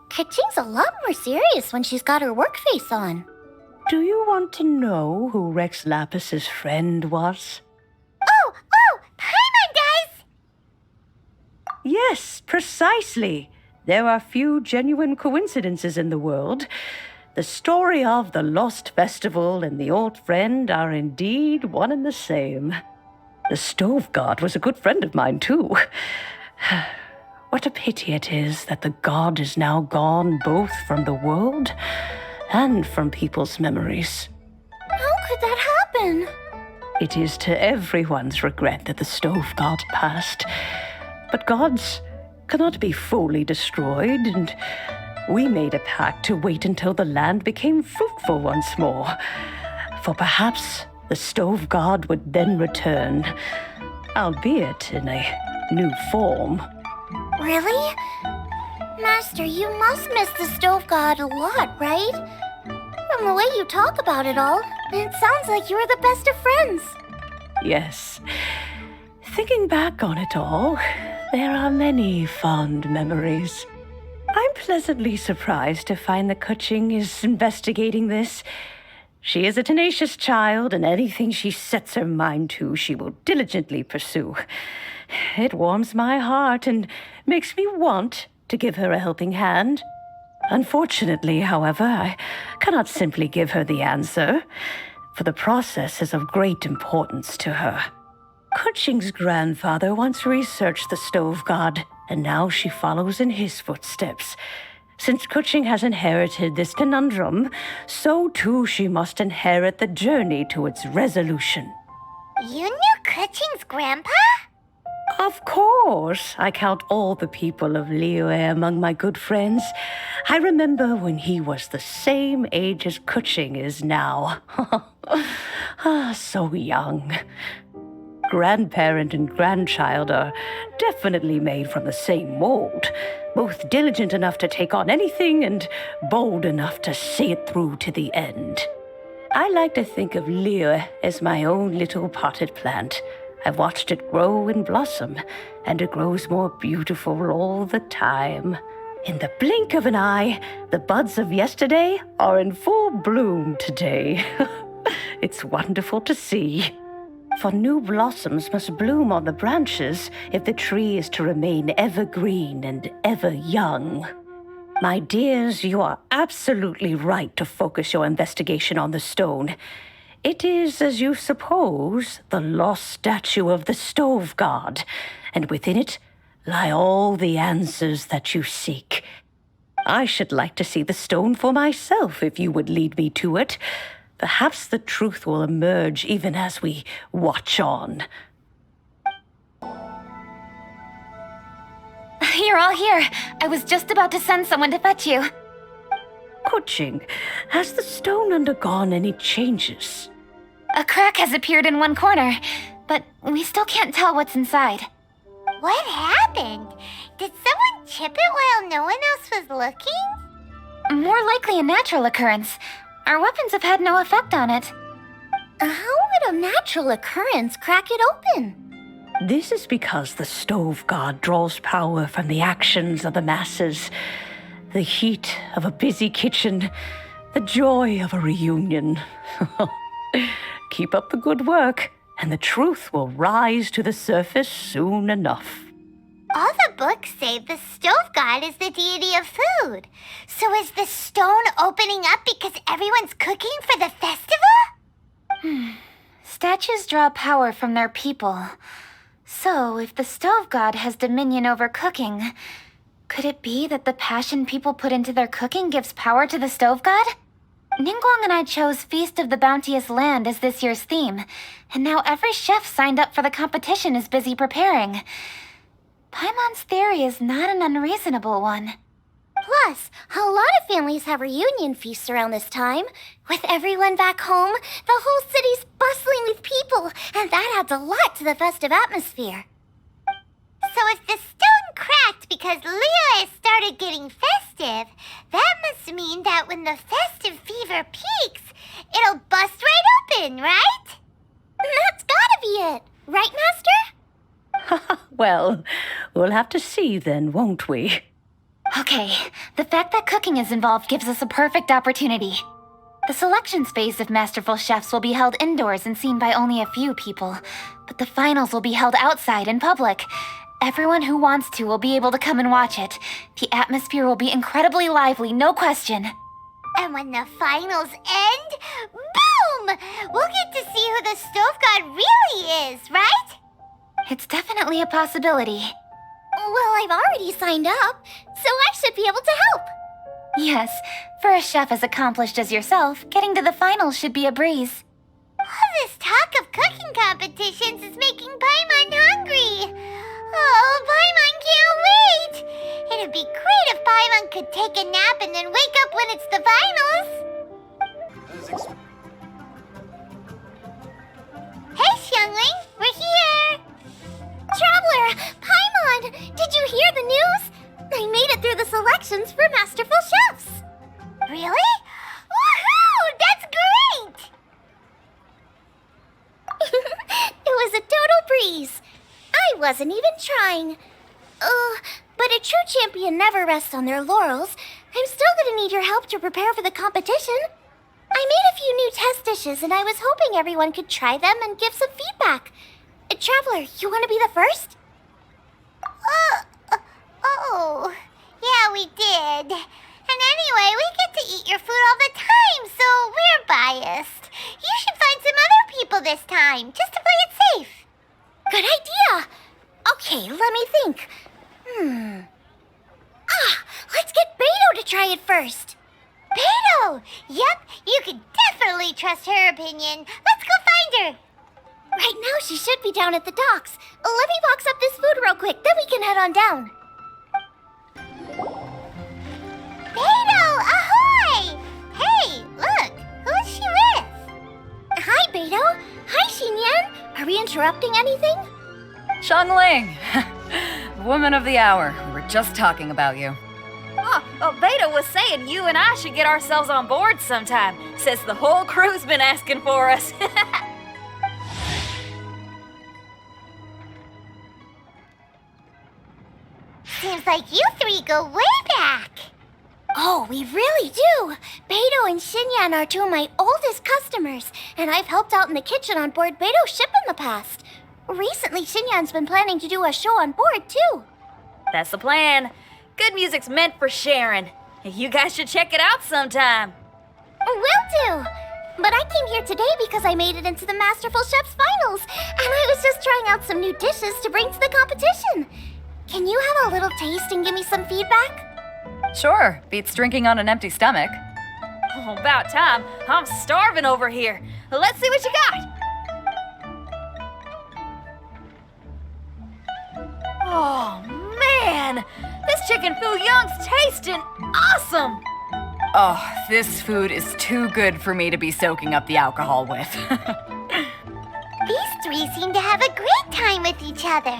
Kaching's a lot more serious when she's got her work face on. Do you want to know who Rex Lapis's friend was? Oh, Paimon does! Yes, precisely. There are few genuine coincidences in the world. The story of the Lost Festival and the old friend are indeed one and the same. The Stove God was a good friend of mine, too. What a pity it is that the god is now gone both from the world and from people's memories. How could that happen? It is to everyone's regret that the Stove God passed. But gods cannot be fully destroyed, and we made a pact to wait until the land became fruitful once more. For perhaps the Stove God would then return, albeit in a new form. Really? Master, you must miss the Stove God a lot, right? From the way you talk about it all, it sounds like you were the best of friends. Yes. Thinking back on it all, there are many fond memories. I'm pleasantly surprised to find that Kuching is investigating this. She is a tenacious child, and anything she sets her mind to, she will diligently pursue. It warms my heart and makes me want to give her a helping hand. Unfortunately, however, I cannot simply give her the answer, for the process is of great importance to her. Kuching's grandfather once researched the Stove God, and now she follows in his footsteps. Since Kuching has inherited this conundrum, so too she must inherit the journey to its resolution. You knew Kuching's grandpa? Of course. I count all the people of Liyue among my good friends. I remember when he was the same age as Kuching is now. So young. Grandparent and grandchild are definitely made from the same mold, both diligent enough to take on anything and bold enough to see it through to the end. I like to think of Liyue as my own little potted plant. I've watched it grow and blossom, and it grows more beautiful all the time. In the blink of an eye, the buds of yesterday are in full bloom today. It's wonderful to see. For new blossoms must bloom on the branches if the tree is to remain evergreen and ever young. My dears, you are absolutely right to focus your investigation on the stone. It is, as you suppose, the lost statue of the Stove God, and within it lie all the answers that you seek. I should like to see the stone for myself if you would lead me to it. Perhaps the truth will emerge even as we watch on. You're all here. I was just about to send someone to fetch you. Kuching, has the stone undergone any changes? A crack has appeared in one corner, but we still can't tell what's inside. What happened? Did someone chip it while no one else was looking? More likely a natural occurrence. Our weapons have had no effect on it. How would a natural occurrence crack it open? This is because the Stove God draws power from the actions of the masses. The heat of a busy kitchen, the joy of a reunion. Keep up the good work, and the truth will rise to the surface soon enough. All the books say the Stove God is the deity of food. So is the stone opening up because everyone's cooking for the festival? Statues draw power from their people. So, if the Stove God has dominion over cooking, could it be that the passion people put into their cooking gives power to the Stove God? Ningguang and I chose Feast of the Bounteous Land as this year's theme, and now every chef signed up for the competition is busy preparing. Paimon's theory is not an unreasonable one. Plus, a lot of families have reunion feasts around this time. With everyone back home, the whole city's bustling with people, and that adds a lot to the festive atmosphere. So if the stone cracked because Leo has started getting festive, festive. That must mean that when the festive fever peaks, it'll bust right open, right? That's gotta be it. Right, Master? Well, we'll have to see then, won't we? Okay, the fact that cooking is involved gives us a perfect opportunity. The selections phase of Masterful Chefs will be held indoors and seen by only a few people, but the finals will be held outside in public. Everyone who wants to will be able to come and watch it. The atmosphere will be incredibly lively, no question. And when the finals end, boom! We'll get to see who the Stove God really is, right? It's definitely a possibility. Well, I've already signed up, so I should be able to help. Yes, for a chef as accomplished as yourself, getting to the finals should be a breeze. All this talk of cooking competitions is making Paimon hungry. Oh, Paimon can't wait! It'd be great if Paimon could take a nap and then wake up when it's the finals. Hey, Xiangling, we're here! Traveler, Paimon, did you hear the news? I made it through the selections for Masterful Chefs. Really? Woohoo! That's great! It was a total breeze. I wasn't even trying. But a true champion never rests on their laurels. I'm still gonna need your help to prepare for the competition. I made a few new test dishes, and I was hoping everyone could try them and give some feedback. Traveler, you want to be the first? Oh, yeah, we did. And anyway, we get to eat your food all the time, so we're biased. You should find some other people this time, just to play it safe. Good idea. Okay, let me think. Let's get Beto to try it first. Beto! Yep, you can definitely trust her opinion. Let's go find her. Right now, she should be down at the docks. Let me box up this food real quick, then we can head on down. Beto, ahoy! Hey, look, who's she with? Hi, Beto. Hi, Xinyan. Are we interrupting anything? Xiangling! Woman of the hour. We were just talking about you. Beta was saying you and I should get ourselves on board sometime. Says the whole crew's been asking for us. Seems like you three go way back. Oh, we really do. Beto and Xinyan are two of my oldest customers, and I've helped out in the kitchen on board Beto's ship in the past. Recently, Xinyan's been planning to do a show on board, too. That's the plan. Good music's meant for sharing. You guys should check it out sometime. Will do. But I came here today because I made it into the Masterful Chef's finals, and I was just trying out some new dishes to bring to the competition. Can you have a little taste and give me some feedback? Sure, beats drinking on an empty stomach. Oh, about time. I'm starving over here. Let's see what you got. Oh, man! This chicken fuyong's tasting awesome! Oh, this food is too good for me to be soaking up the alcohol with. These three seem to have a great time with each other.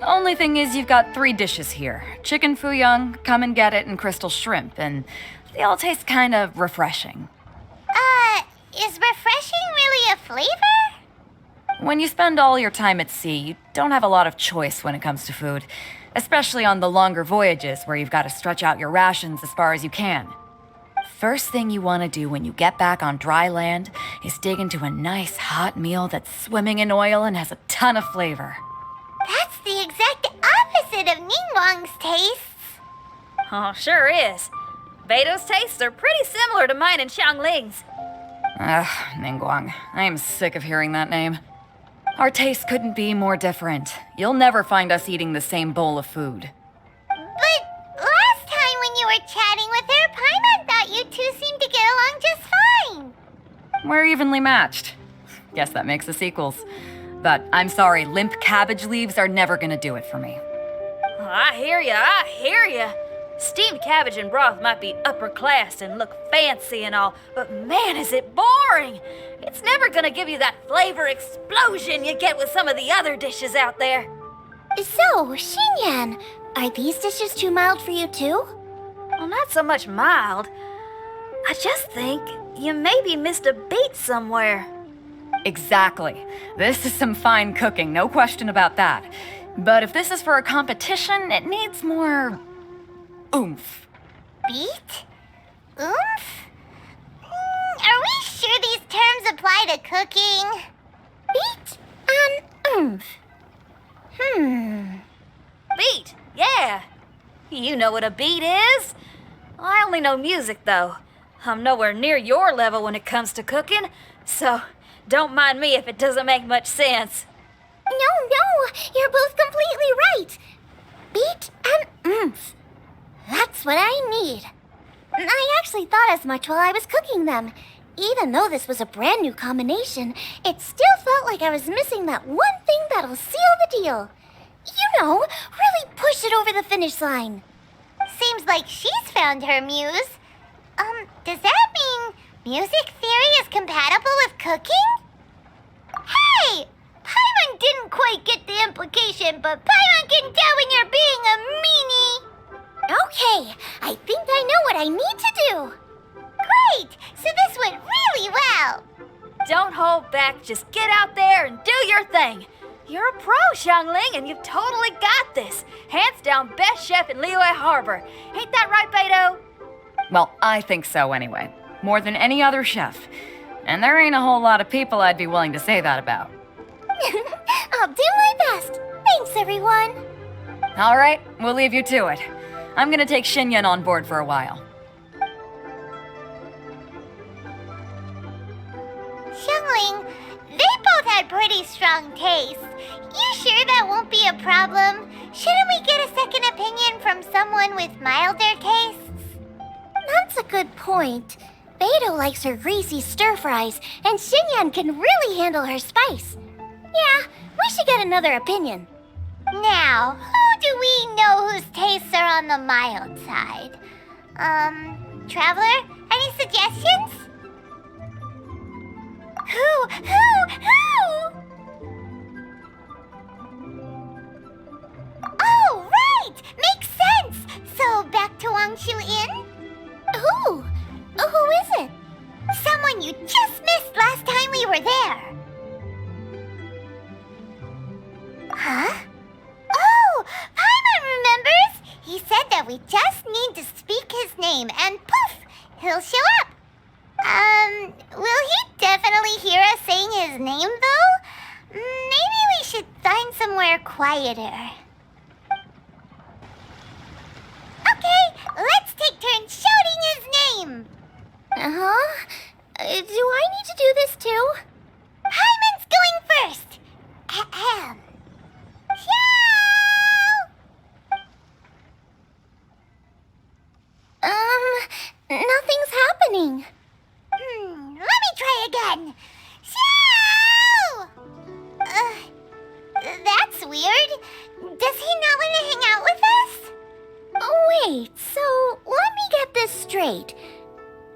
Only thing is you've got 3 dishes here. Chicken fuyong, come and get it, and crystal shrimp, and they all taste kind of refreshing. Is refreshing really a flavor? When you spend all your time at sea, you don't have a lot of choice when it comes to food, especially on the longer voyages where you've got to stretch out your rations as far as you can. First thing you want to do when you get back on dry land is dig into a nice hot meal that's swimming in oil and has a ton of flavor. That's the exact opposite of Ningguang's tastes. Oh, sure is. Beto's tastes are pretty similar to mine and Xiangling's. Ugh, Ningguang. I am sick of hearing that name. Our tastes couldn't be more different. You'll never find us eating the same bowl of food. But last time when you were chatting with her, Paimon thought you two seemed to get along just fine. We're evenly matched. Guess that makes us equals. But I'm sorry, limp cabbage leaves are never gonna do it for me. Oh, I hear ya. Steamed cabbage and broth might be upper class and look fancy and all, but man, is it boring! It's never gonna give you that flavor explosion you get with some of the other dishes out there. So, Xinyan, are these dishes too mild for you too? Well, not so much mild. I just think you maybe missed a beat somewhere. Exactly. This is some fine cooking, no question about that. But if this is for a competition, it needs more oomph. Beat? Oomph? Are we sure these terms apply to cooking? Beat and oomph. Beat, yeah. You know what a beat is? I only know music, though. I'm nowhere near your level when it comes to cooking, so don't mind me if it doesn't make much sense. No, you're both completely right. Beat and oomph. That's what I need. I actually thought as much while I was cooking them. Even though this was a brand new combination, it still felt like I was missing that one thing that'll seal the deal. You know, really push it over the finish line. Seems like she's found her muse. Does that mean music theory is compatible with cooking? Hey! Paimon didn't quite get the implication, but Paimon can tell when you're being a meanie. Okay, I think I know what I need to do. Great! So this went really well. Don't hold back, just get out there and do your thing. You're a pro, Xiangling, and you've totally got this. Hands down best chef in Liyue Harbor. Ain't that right, Beto? Well, I think so anyway. More than any other chef. And there ain't a whole lot of people I'd be willing to say that about. I'll do my best. Thanks, everyone. All right, we'll leave you to it. I'm gonna take Xinyan on board for a while. Xiangling, they both had pretty strong taste. You sure that won't be a problem? Shouldn't we get a second opinion from someone with milder tastes? That's a good point. Beto likes her greasy stir fries, and Xinyan can really handle her spice. Yeah, we should get another opinion. Now, who do we know whose tastes are on the mild side? Traveler, any suggestions? Who? Oh, right! Makes sense! So, back to Wangshu Inn? Who? Who is it? Someone you just missed last time we were there. Huh? Oh, Paimon remembers! He said that we just need to speak his name and poof, he'll show up. Will he definitely hear us saying his name though? Maybe we should find somewhere quieter. Okay, let's take turns shouting his name. Uh-huh. Do I need to do this too? Paimon's going first. Ahem. Nothing's happening. Let me try again. That's weird. Does he not want to hang out with us? Oh, wait, so let me get this straight.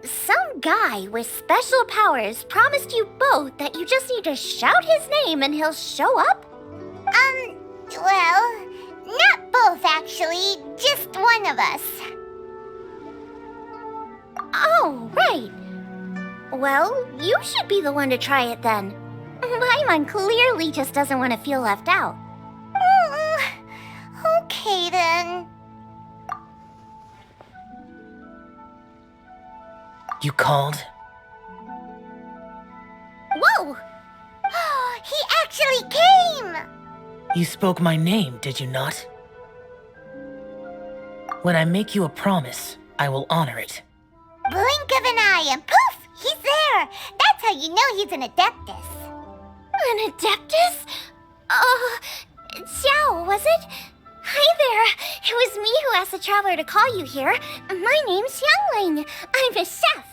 Some guy with special powers promised you both that you just need to shout his name and he'll show up? Well, not both actually, just one of us. Oh, right. Well, you should be the one to try it then. Paimon clearly just doesn't want to feel left out. Okay then. You called? Whoa! He actually came! You spoke my name, did you not? When I make you a promise, I will honor it. Blink of an eye and poof! He's there! That's how you know he's an Adeptus. An Adeptus? Xiao, was it? Hi there. It was me who asked the traveler to call you here. My name's Xiangling. I'm a chef.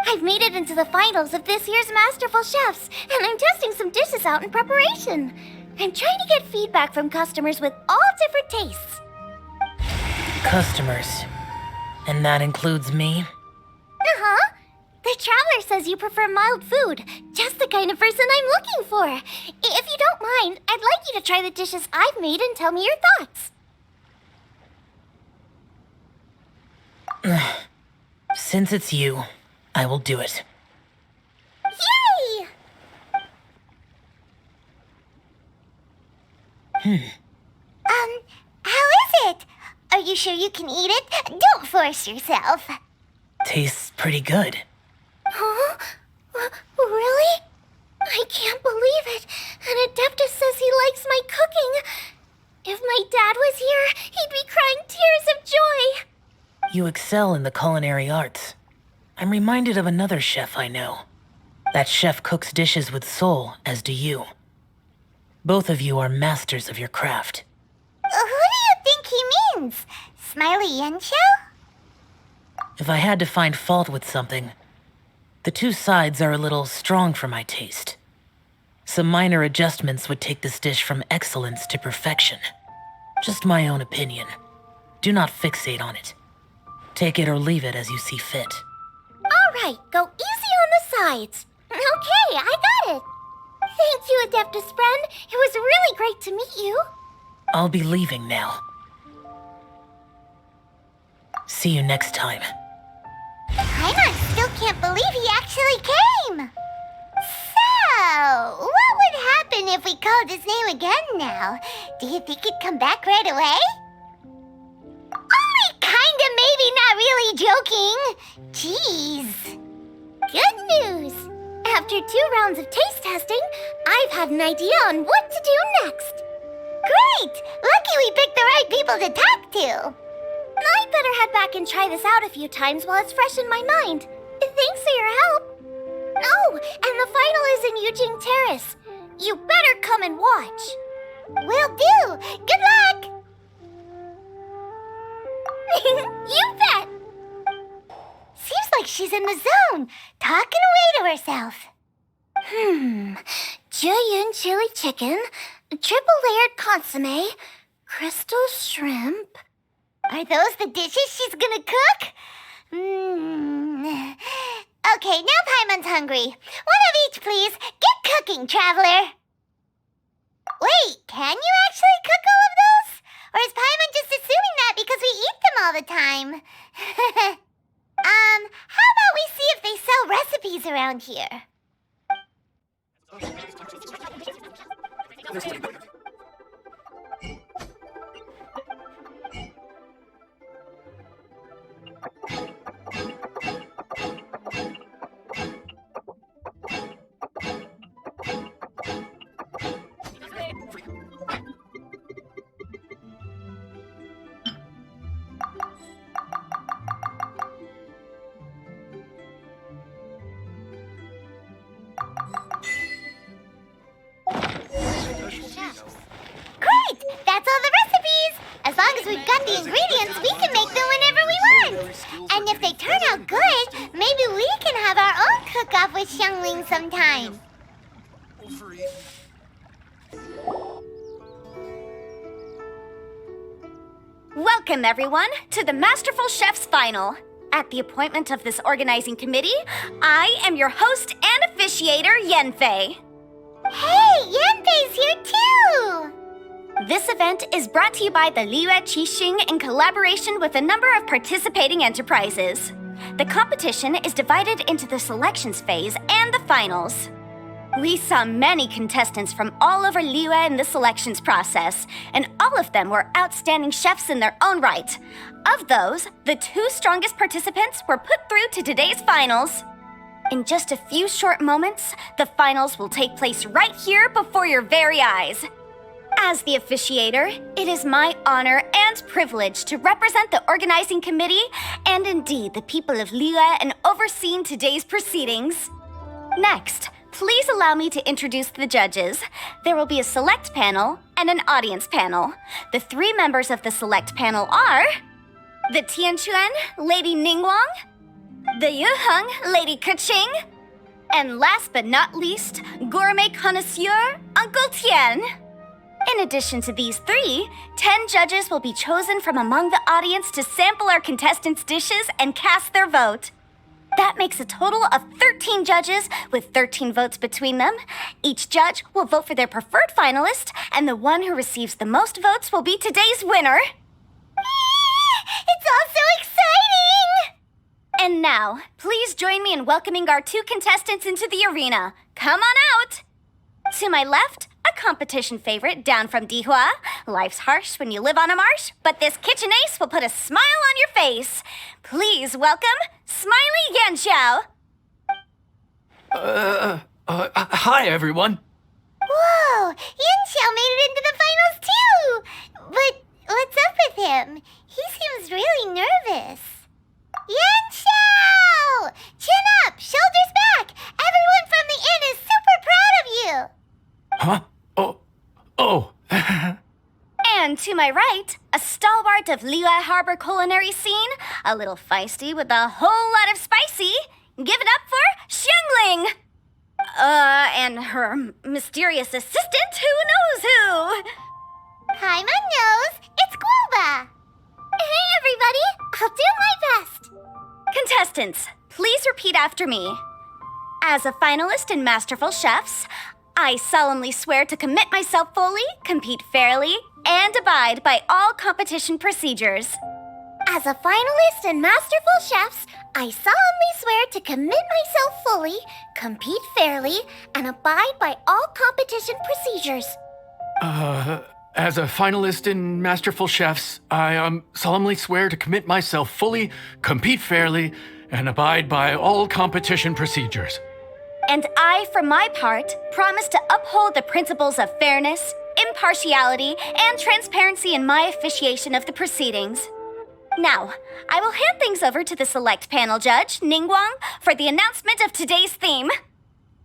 I've made it into the finals of this year's Masterful Chefs, and I'm testing some dishes out in preparation. I'm trying to get feedback from customers with all different tastes. Customers. And that includes me? Uh-huh. The traveler says you prefer mild food, just the kind of person I'm looking for. If you don't mind, I'd like you to try the dishes I've made and tell me your thoughts. Since it's you, I will do it. Yay! How is it? Are you sure you can eat it? Don't force yourself. Tastes pretty good. Huh? Really? I can't believe it. And Adeptus says he likes my cooking. If my dad was here, he'd be crying tears of joy. You excel in the culinary arts. I'm reminded of another chef I know. That chef cooks dishes with soul, as do you. Both of you are masters of your craft. Who do you think he means? Smiley Yensho? If I had to find fault with something, the two sides are a little strong for my taste. Some minor adjustments would take this dish from excellence to perfection. Just my own opinion. Do not fixate on it. Take it or leave it as you see fit. All right, go easy on the sides. Okay, I got it. Thank you, Adeptus friend. It was really great to meet you. I'll be leaving now. See you next time. Paimon still can't believe he actually came. So, what would happen if we called his name again now? Do you think he'd come back right away? Only kinda, maybe, not really joking. Jeez. Good news. After 2 rounds of taste testing, I've had an idea on what to do next. Great! Lucky we picked the right people to talk to. I'd better head back and try this out a few times while it's fresh in my mind. Thanks for your help. Oh, and the final is in Eugene Terrace. You better come and watch. Will do. Good luck. You bet. Seems like she's in the zone, talking away to herself. Jueyun chili chicken, triple layered consomme, crystal shrimp. Are those the dishes she's gonna cook? Okay, now Paimon's hungry. One of each, please. Get cooking, traveler. Wait, can you actually cook all of those? Or is Paimon just assuming that because we eat them all the time? How about we see if they sell recipes around here? Great! That's all the recipes! As long as we've got the ingredients, we can make them whenever we want! And if they turn out good, maybe we can have our own cook-off with Xiangling sometime! Welcome, everyone, to the Masterful Chef's Final. At the appointment of this organizing committee, I am your host and officiator, Yanfei. Hey, Yanfei's here too! This event is brought to you by the Liyue Qixing in collaboration with a number of participating enterprises. The competition is divided into the selections phase and the finals. We saw many contestants from all over Liyue in the selections process, and all of them were outstanding chefs in their own right. Of those, the 2 strongest participants were put through to today's finals. In just a few short moments, the finals will take place right here before your very eyes. As the officiator, it is my honor and privilege to represent the organizing committee and indeed the people of Liyue in overseeing today's proceedings. Next, please allow me to introduce the judges. There will be a select panel and an audience panel. The 3 members of the select panel are the Tianquan, Lady Ningguang, the Yuheng, Lady Keqing, and last but not least, gourmet connoisseur, Uncle Tian. In addition to these 3, 10 judges will be chosen from among the audience to sample our contestants' dishes and cast their vote. That makes a total of 13 judges with 13 votes between them. Each judge will vote for their preferred finalist, and the one who receives the most votes will be today's winner. It's all so exciting! And now, please join me in welcoming our 2 contestants into the arena. Come on out! To my left, a competition favorite down from Dihua. Life's harsh when you live on a marsh, but this kitchen ace will put a smile on your face. Please welcome Smiley Yanxiao. Hi, everyone. Whoa! Yanxiao made it into the finals too! But what's up with him? He seems really nervous. Yanxiao! Chin up! Shoulders back! Everyone from the inn is super proud of you! Huh? Oh. And to my right, a stalwart of Liyue Harbor culinary scene, a little feisty with a whole lot of spicy. Give it up for Xiangling! And her mysterious assistant, who knows who? Hi, my nose! It's Guoba! Hey, everybody! I'll do my best! Contestants, please repeat after me. As a finalist in Masterful Chefs, I solemnly swear to commit myself fully, compete fairly, and abide by all competition procedures. As a finalist in Masterful Chefs, I solemnly swear to commit myself fully, compete fairly, and abide by all competition procedures. As a finalist in Masterful Chefs, I solemnly swear to commit myself fully, compete fairly, and abide by all competition procedures. And I, for my part, promise to uphold the principles of fairness, impartiality, and transparency in my officiation of the proceedings. Now, I will hand things over to the select panel judge, Ningguang, for the announcement of today's theme.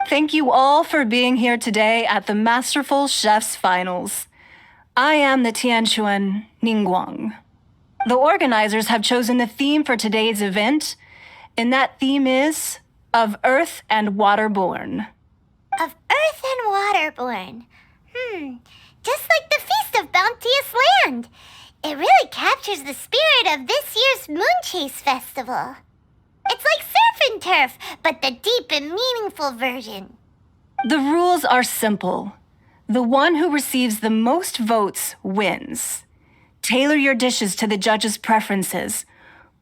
Thank you all for being here today at the Masterful Chefs Finals. I am the Tianquan Ningguang. The organizers have chosen the theme for today's event, and that theme is Of Earth and Waterborn. Of Earth and Waterborn. Just like the Feast of Bounteous Land. It really captures the spirit of this year's Moon Chase Festival. It's like surf and turf, but the deep and meaningful version. The rules are simple. The one who receives the most votes wins. Tailor your dishes to the judges' preferences,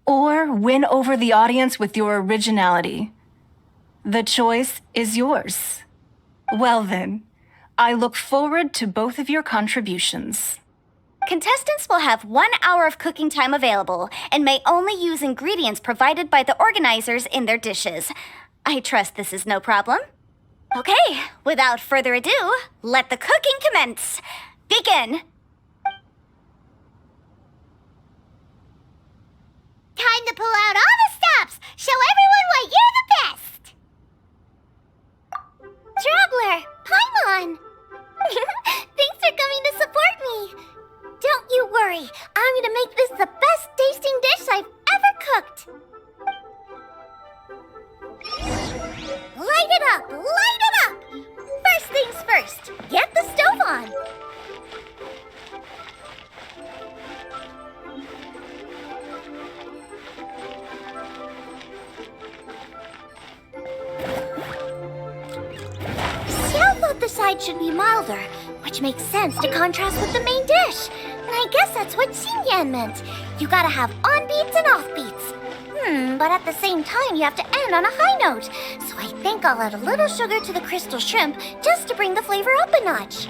or win over the audience with your originality. The choice is yours. Well then, I look forward to both of your contributions. Contestants will have 1 hour of cooking time available and may only use ingredients provided by the organizers in their dishes. I trust this is no problem. Okay, without further ado, let the cooking commence. Begin. Time to pull out all the stops. Show everyone why you're the best. Traveler, Paimon. Thanks for coming to support me. Don't you worry. I'm gonna make this the best tasting dish I've ever cooked. Light it up! Light it up! First things first, get the stove on. Xiao thought the side should be milder, which makes sense to contrast with the main dish. And I guess that's what Xingyan meant. You gotta have on-beats and off-beats. But at the same time, you have to end on a high note. So I think I'll add a little sugar to the crystal shrimp just to bring the flavor up a notch.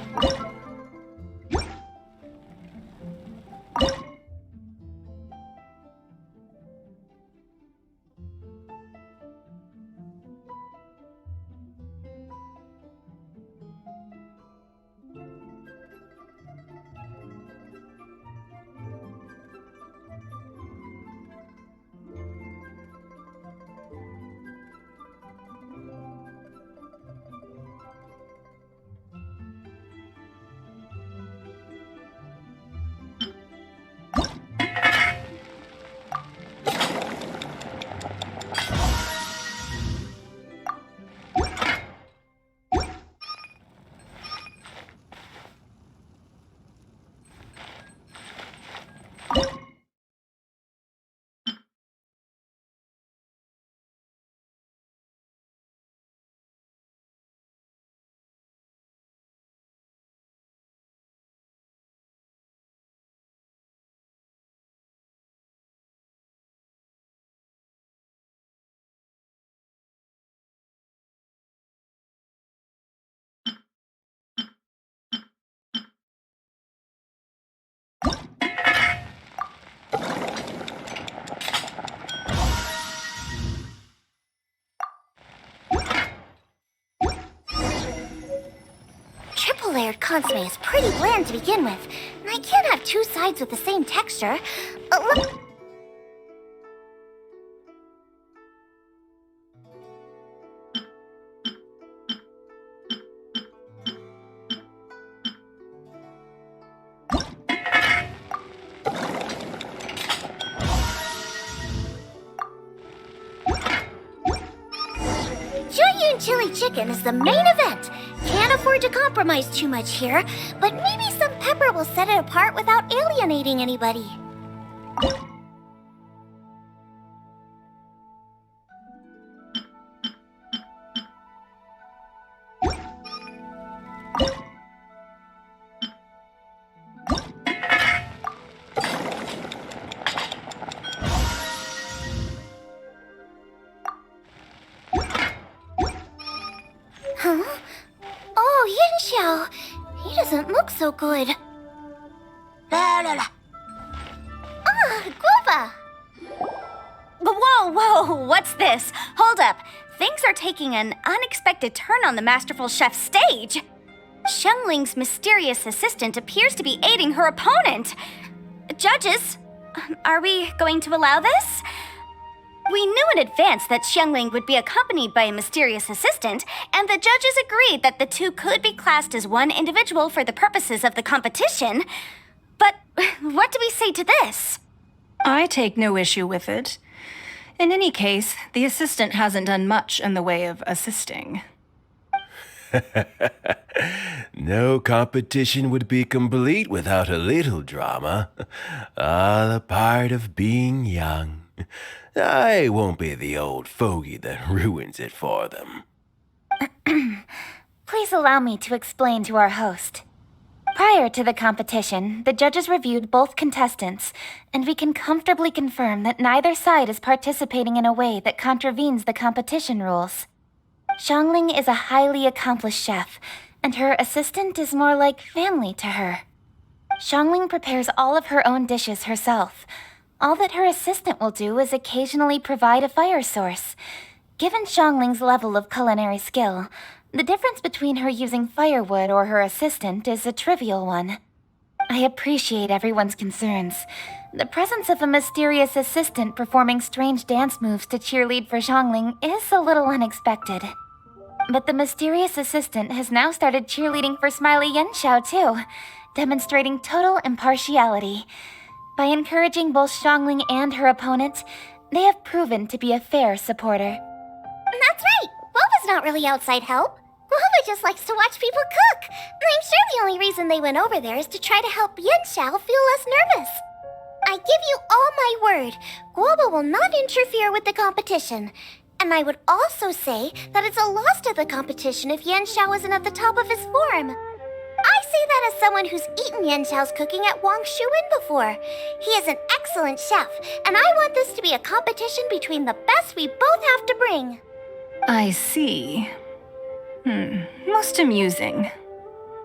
double-layered consomme is pretty bland to begin with, and I can't have two sides with the same texture. Look. Jueyun chili chicken is the main event. Can't afford to compromise too much here, but maybe some pepper will set it apart without alienating anybody. Huh? Oh, Yin Xiao. He doesn't look so good. Ah, Guava! Whoa, what's this? Hold up. Things are taking an unexpected turn on the Masterful Chef's stage. Xiangling's mysterious assistant appears to be aiding her opponent. Judges, are we going to allow this? We knew in advance that Xiangling would be accompanied by a mysterious assistant, and the judges agreed that the two could be classed as one individual for the purposes of the competition. But what do we say to this? I take no issue with it. In any case, the assistant hasn't done much in the way of assisting. No competition would be complete without a little drama. All a part of being young. I won't be the old fogey that ruins it for them. Please allow me to explain to our host. Prior to the competition, the judges reviewed both contestants, and we can comfortably confirm that neither side is participating in a way that contravenes the competition rules. Xiangling is a highly accomplished chef, and her assistant is more like family to her. Xiangling prepares all of her own dishes herself. All that her assistant will do is occasionally provide a fire source. Given Xiangling's level of culinary skill, the difference between her using firewood or her assistant is a trivial one. I appreciate everyone's concerns. The presence of a mysterious assistant performing strange dance moves to cheerlead for Xiangling is a little unexpected. But the mysterious assistant has now started cheerleading for Smiley Yenshao too, demonstrating total impartiality. By encouraging both Xiangling and her opponent, they have proven to be a fair supporter. That's right. Guava's not really outside help. Guava just likes to watch people cook. I'm sure the only reason they went over there is to try to help Yin Xiao feel less nervous. I give you all my word, Guava will not interfere with the competition. And I would also say that it's a loss to the competition if Yin Xiao isn't at the top of his form. I say that as someone who's eaten Yin Xiao's cooking at Wang Shuin before. He is an excellent chef, and I want this to be a competition between the best we both have to bring. I see. Most amusing.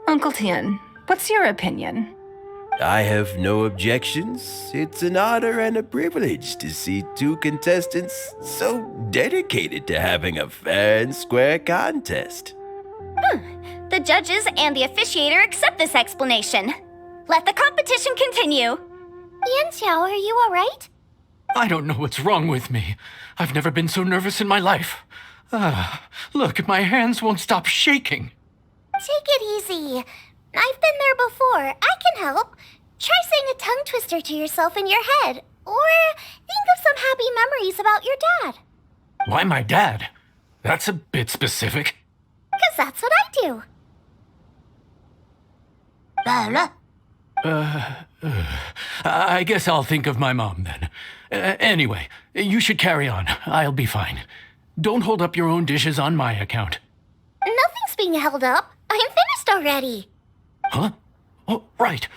Uncle Tian, what's your opinion? I have no objections. It's an honor and a privilege to see two contestants so dedicated to having a fair and square contest. The judges and the officiator accept this explanation. Let the competition continue. Yin Xiao, are you alright? I don't know what's wrong with me. I've never been so nervous in my life. Look, my hands won't stop shaking. Take it easy. I've been there before. I can help. Try saying a tongue twister to yourself in your head. Or think of some happy memories about your dad. Why my dad? That's a bit specific. 'Cause that's what I do. I guess I'll think of my mom then. Anyway, you should carry on. I'll be fine. Don't hold up your own dishes on my account. Nothing's being held up. I'm finished already. Huh? Oh, right.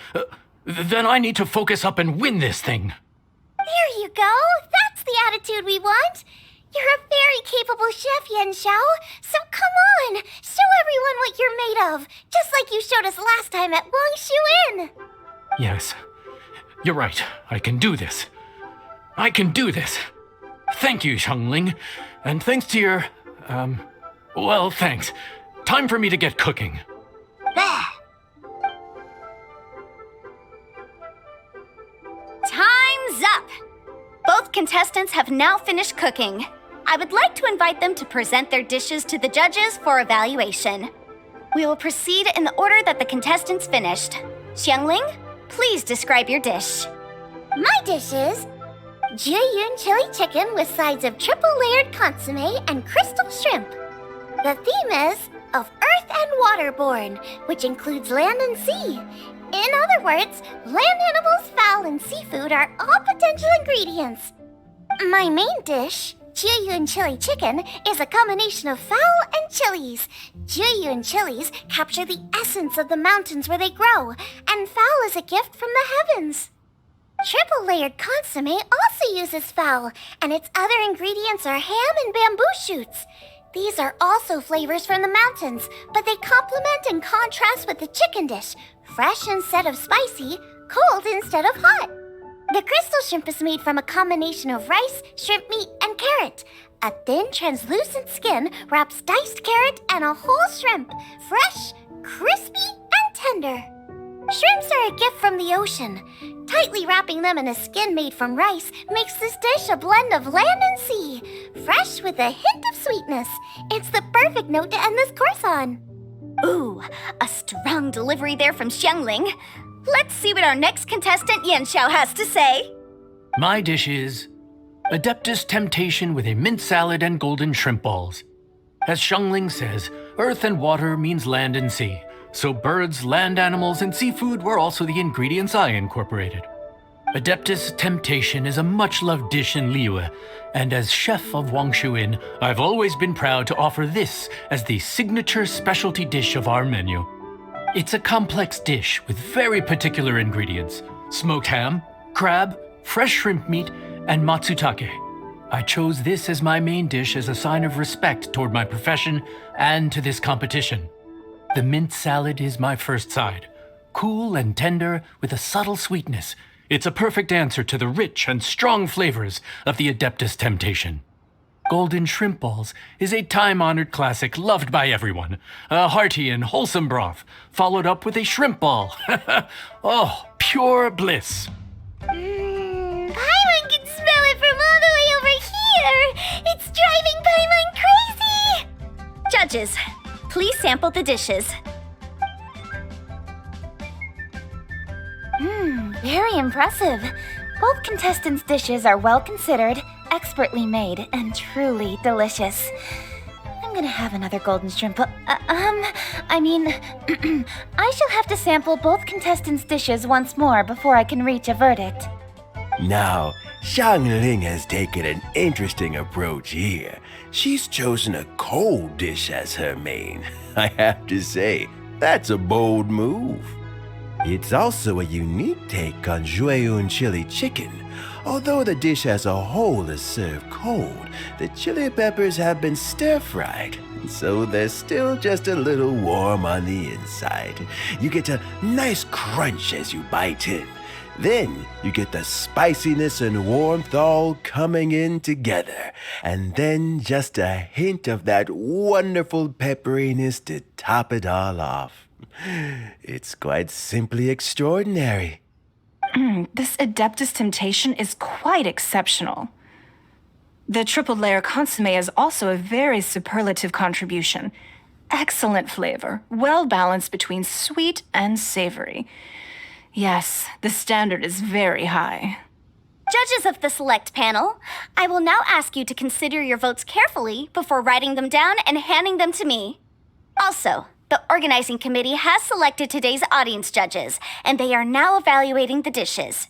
Then I need to focus up and win this thing. There you go. That's the attitude we want. You're a very capable chef, Yin Xiao. So come on, show everyone what you're made of, just like you showed us last time at Wang Shuin. Yes, you're right. I can do this. I can do this. Thank you, Xiangling. And thanks to your, well, thanks. Time for me to get cooking. contestants have now finished cooking. I would like to invite them to present their dishes to the judges for evaluation. We will proceed in the order that the contestants finished. Xiangling, please describe your dish. My dish is Jiyun chili chicken with sides of triple-layered consomme and crystal shrimp. The theme is of earth and waterborne, which includes land and sea. In other words, land animals, fowl, and seafood are all potential ingredients. My main dish, Jiyun chili chicken, is a combination of fowl and chilies. Jiyun chilies capture the essence of the mountains where they grow, and fowl is a gift from the heavens. Triple-layered consomme also uses fowl, and its other ingredients are ham and bamboo shoots. These are also flavors from the mountains, but they complement and contrast with the chicken dish, fresh instead of spicy, cold instead of hot. The crystal shrimp is made from a combination of rice, shrimp meat, and carrot. A thin, translucent skin wraps diced carrot and a whole shrimp, fresh, crispy, and tender. Shrimps are a gift from the ocean. Tightly wrapping them in a skin made from rice makes this dish a blend of land and sea, fresh with a hint of sweetness. It's the perfect note to end this course on. Ooh, a strong delivery there from Xiangling. Let's see what our next contestant Yanxiao has to say. My dish is Adeptus Temptation with a mint salad and golden shrimp balls. As Xiangling says, earth and water means land and sea. So birds, land animals, and seafood were also the ingredients I incorporated. Adeptus Temptation is a much-loved dish in Liyue, and as chef of Wangshu Inn, I've always been proud to offer this as the signature specialty dish of our menu. It's a complex dish with very particular ingredients: smoked ham, crab, fresh shrimp meat, and matsutake. I chose this as my main dish as a sign of respect toward my profession and to this competition. The mint salad is my first side. Cool and tender with a subtle sweetness, it's a perfect answer to the rich and strong flavors of the Adeptus Temptation. Golden shrimp balls is a time-honored classic loved by everyone. A hearty and wholesome broth, followed up with a shrimp ball. Oh, pure bliss. Paimon can smell it from all the way over here. It's driving Paimon crazy. Judges, please sample the dishes. Very impressive. Both contestants' dishes are well considered, expertly made, and truly delicious. I'm gonna have another golden shrimp. I shall have to sample both contestants' dishes once more before I can reach a verdict. Now, Xiangling has taken an interesting approach here. She's chosen a cold dish as her main. I have to say, that's a bold move. It's also a unique take on Jueyun chili chicken. Although the dish as a whole is served cold, the chili peppers have been stir-fried, so they're still just a little warm on the inside. You get a nice crunch as you bite in. Then you get the spiciness and warmth all coming in together, and then just a hint of that wonderful pepperiness to top it all off. It's quite simply extraordinary. This Adeptus Temptation is quite exceptional. The triple layer consomme is also a very superlative contribution. Excellent flavor, well balanced between sweet and savory. Yes, the standard is very high. Judges of the select panel, I will now ask you to consider your votes carefully before writing them down and handing them to me. Also, the organizing committee has selected today's audience judges, and they are now evaluating the dishes.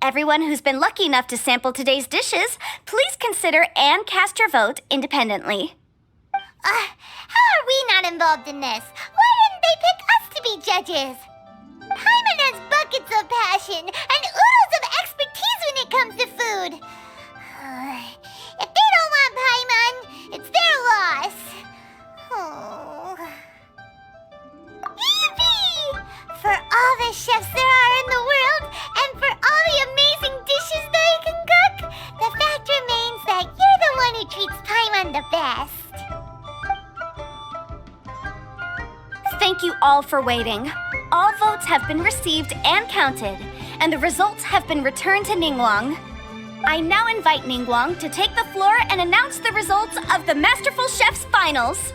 Everyone who's been lucky enough to sample today's dishes, please consider and cast your vote independently. How are we not involved in this? Why didn't they pick us to be judges? Paimon has buckets of passion and oodles of expertise when it comes to food. If they don't want Paimon, it's their loss. Oh. Yippee! For all the chefs there are in the world, and for all the amazing dishes they can cook, the fact remains that you're the one who treats Paimon the best. Thank you all for waiting. All votes have been received and counted, and the results have been returned to Ningguang. I now invite Ningguang to take the floor and announce the results of the Masterful Chef's finals.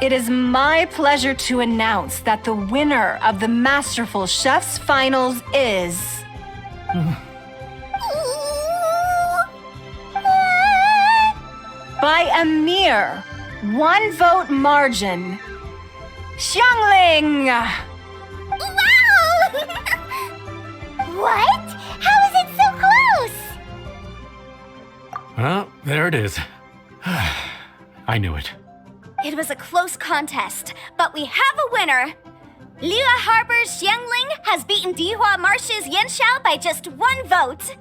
It is my pleasure to announce that the winner of the Masterful Chef's finals is... by a mere 1 vote margin, Xiangling! Wow! What? How is it so close? Well, there it is. I knew it. It was a close contest, but we have a winner. Liyue Harbor's Xiangling has beaten Dihua Marsh's Yanxiao by just 1 vote.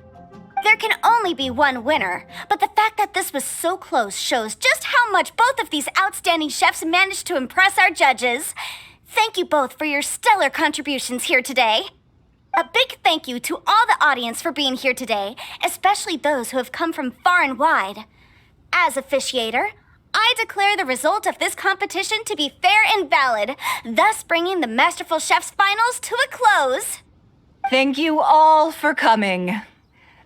There can only be one winner, but the fact that this was so close shows just how much both of these outstanding chefs managed to impress our judges. Thank you both for your stellar contributions here today. A big thank you to all the audience for being here today, especially those who have come from far and wide. As officiator, I declare the result of this competition to be fair and valid, thus bringing the Masterful Chef's finals to a close. Thank you all for coming.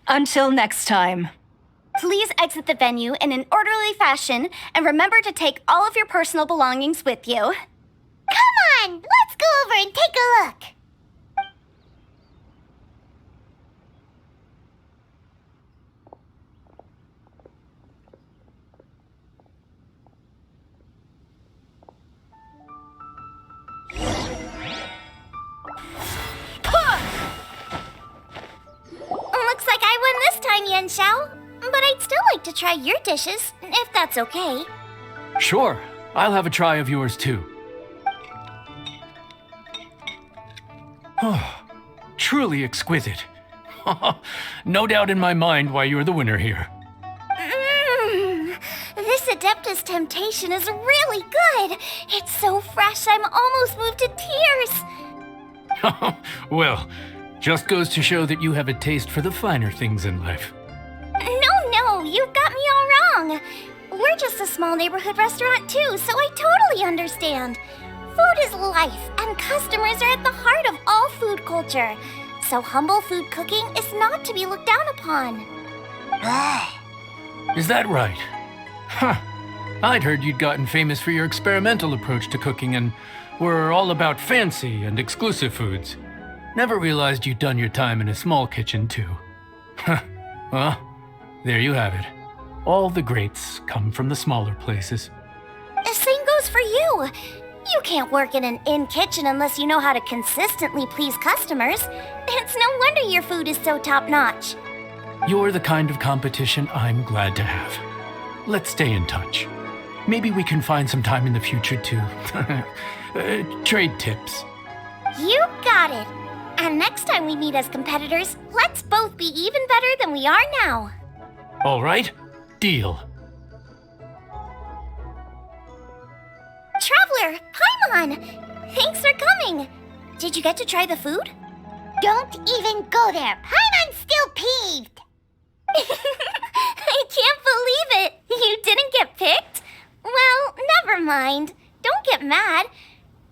Until next time. Please exit the venue in an orderly fashion, and remember to take all of your personal belongings with you. Come on, let's go over and take a look. Looks like I won this time, Yanxiao. But I'd still like to try your dishes, if that's okay. Sure, I'll have a try of yours too. Oh, truly exquisite. No doubt in my mind why you're the winner here. This Adeptus Temptation is really good. It's so fresh, I'm almost moved to tears. Well, just goes to show that you have a taste for the finer things in life. No, you've got me all wrong. We're just a small neighborhood restaurant too, so I totally understand. Food is life, and customers are at the heart of all food culture. So humble food cooking is not to be looked down upon. Is that right? Huh. I'd heard you'd gotten famous for your experimental approach to cooking and were all about fancy and exclusive foods. Never realized you'd done your time in a small kitchen too. Well, there you have it. All the greats come from the smaller places. The same goes for you. You can't work in an inn kitchen unless you know how to consistently please customers. It's no wonder your food is so top-notch. You're the kind of competition I'm glad to have. Let's stay in touch. Maybe we can find some time in the future to trade tips. You got it. And next time we meet as competitors, let's both be even better than we are now. All right, deal. Traveler, Paimon! Thanks for coming. Did you get to try the food? Don't even go there. Paimon's still peeved. I can't believe it. You didn't get picked? Well, never mind. Don't get mad.